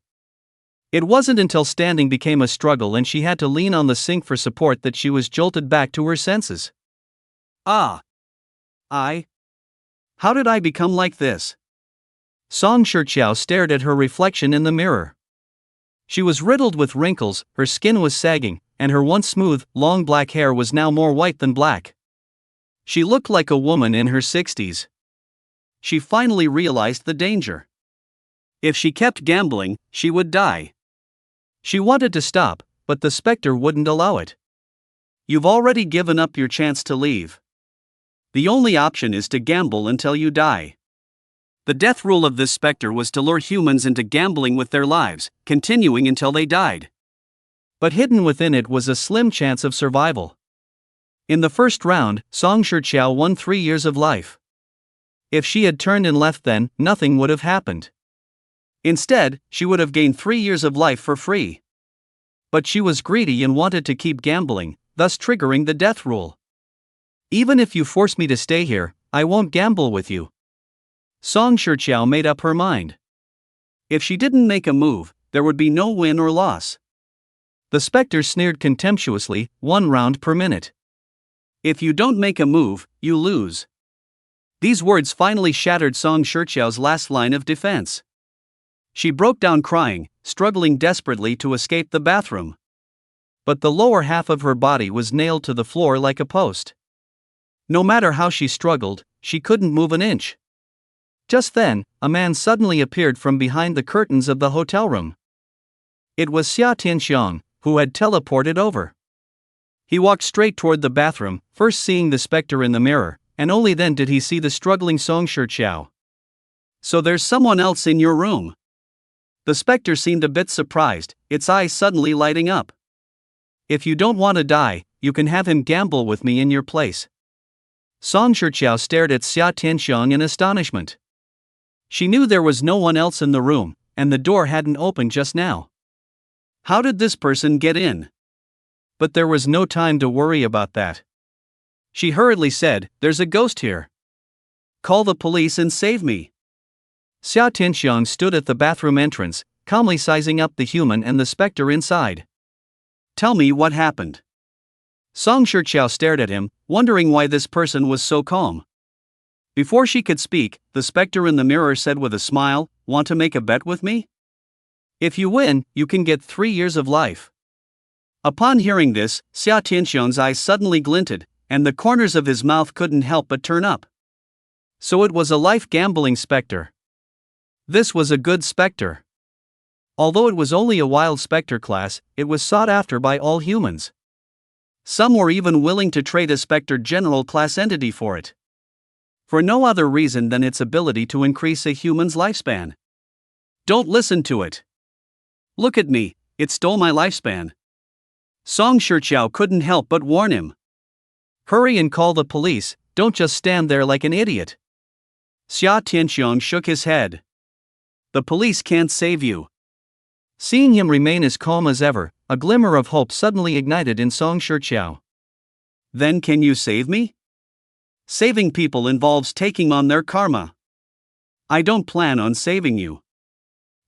It wasn't until standing became a struggle and she had to lean on the sink for support that she was jolted back to her senses. How did I become like this? Song Shiqiao stared at her reflection in the mirror. She was riddled with wrinkles, her skin was sagging, and her once smooth, long black hair was now more white than black. She looked like a woman in her 60s. She finally realized the danger. If she kept gambling, she would die. She wanted to stop, but the specter wouldn't allow it. You've already given up your chance to leave. The only option is to gamble until you die. The death rule of this specter was to lure humans into gambling with their lives, continuing until they died. But hidden within it was a slim chance of survival. In the first round, Song Shiqiao won 3 years of life. If she had turned and left then, nothing would have happened. Instead, she would have gained 3 years of life for free. But she was greedy and wanted to keep gambling, thus triggering the death rule. Even if you force me to stay here, I won't gamble with you. Song Shiqiao made up her mind. If she didn't make a move, there would be no win or loss. The specter sneered contemptuously, 1 round per minute. If you don't make a move, you lose. These words finally shattered Song Shiqiao's last line of defense. She broke down crying, struggling desperately to escape the bathroom. But the lower half of her body was nailed to the floor like a post. No matter how she struggled, she couldn't move an inch. Just then, a man suddenly appeared from behind the curtains of the hotel room. It was Xia Tianxiang, who had teleported over. He walked straight toward the bathroom, first seeing the specter in the mirror, and only then did he see the struggling Song Shiqiao. So there's someone else in your room. The specter seemed a bit surprised, its eyes suddenly lighting up. If you don't want to die, you can have him gamble with me in your place. Song Shiqiao stared at Xia Tianxiang in astonishment. She knew there was no one else in the room, and the door hadn't opened just now. How did this person get in? But there was no time to worry about that. She hurriedly said, "There's a ghost here. Call the police and save me." Xia Tianxiang stood at the bathroom entrance, calmly sizing up the human and the specter inside. Tell me what happened. Song Shiqiao stared at him, wondering why this person was so calm. Before she could speak, the specter in the mirror said with a smile, "Want to make a bet with me? If you win, you can get 3 years of life." Upon hearing this, Xia Tianxiang's eyes suddenly glinted, and the corners of his mouth couldn't help but turn up. So it was a life gambling specter. This was a good specter. Although it was only a wild specter class, it was sought after by all humans. Some were even willing to trade a specter general class entity for it. For no other reason than its ability to increase a human's lifespan. Don't listen to it. Look at me, it stole my lifespan. Song Shiqiao couldn't help but warn him. Hurry and call the police, don't just stand there like an idiot. Xia Tianxiang shook his head. The police can't save you. Seeing him remain as calm as ever, a glimmer of hope suddenly ignited in Song Shiqiao. Then can you save me? Saving people involves taking on their karma. I don't plan on saving you.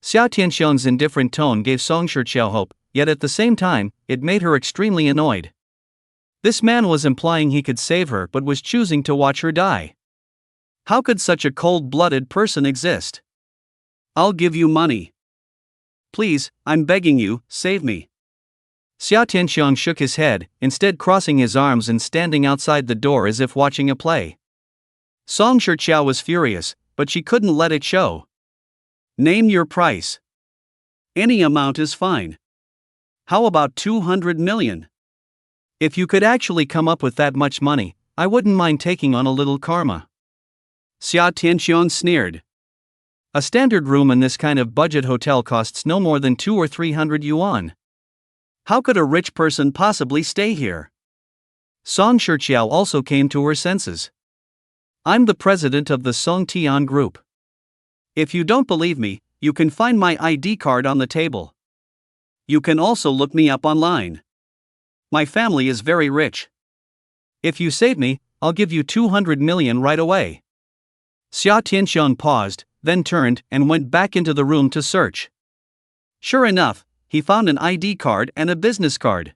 Xia Tianxiang's indifferent tone gave Song Shiqiao hope, yet at the same time, it made her extremely annoyed. This man was implying he could save her but was choosing to watch her die. How could such a cold-blooded person exist? I'll give you money. Please, I'm begging you, save me. Xia Tianxiang shook his head, instead crossing his arms and standing outside the door as if watching a play. Song Shiqiao was furious, but she couldn't let it show. Name your price. Any amount is fine. How about 200 million? If you could actually come up with that much money, I wouldn't mind taking on a little karma. Xia Tianxiang sneered. A standard room in this kind of budget hotel costs no more than 200 or 300 yuan. How could a rich person possibly stay here? Song Shiqiao also came to her senses. I'm the president of the Song Tian Group. If you don't believe me, you can find my ID card on the table. You can also look me up online. My family is very rich. If you save me, I'll give you 200 million right away. Xia Tianxiang paused, then turned and went back into the room to search. Sure enough, he found an ID card and a business card.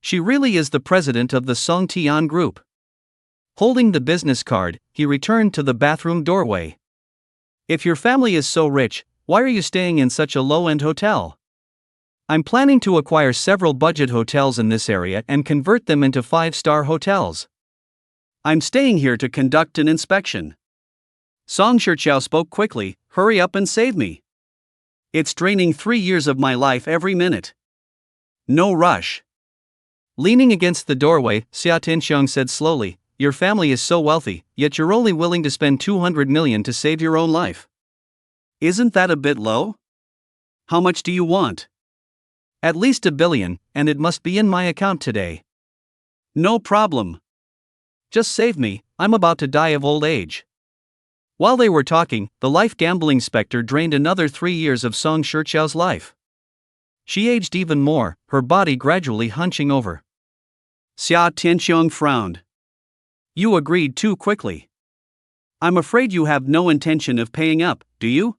She really is the president of the Song Tian Group. Holding the business card, he returned to the bathroom doorway. If your family is so rich, why are you staying in such a low-end hotel? I'm planning to acquire several budget hotels in this area and convert them into 5-star hotels. I'm staying here to conduct an inspection. Song Shiqiao spoke quickly, hurry up and save me. It's draining 3 years of my life every minute. No rush. Leaning against the doorway, Xia Tianxiang said slowly, "Your family is so wealthy, yet you're only willing to spend 200 million to save your own life. Isn't that a bit low? How much do you want?" At least 1 billion, and it must be in my account today. No problem. Just save me, I'm about to die of old age." While they were talking, the life gambling specter drained another 3 years of Song Shiqiao's life. She aged even more, her body gradually hunching over. Xia Tianxiang frowned. "You agreed too quickly. I'm afraid you have no intention of paying up, do you?"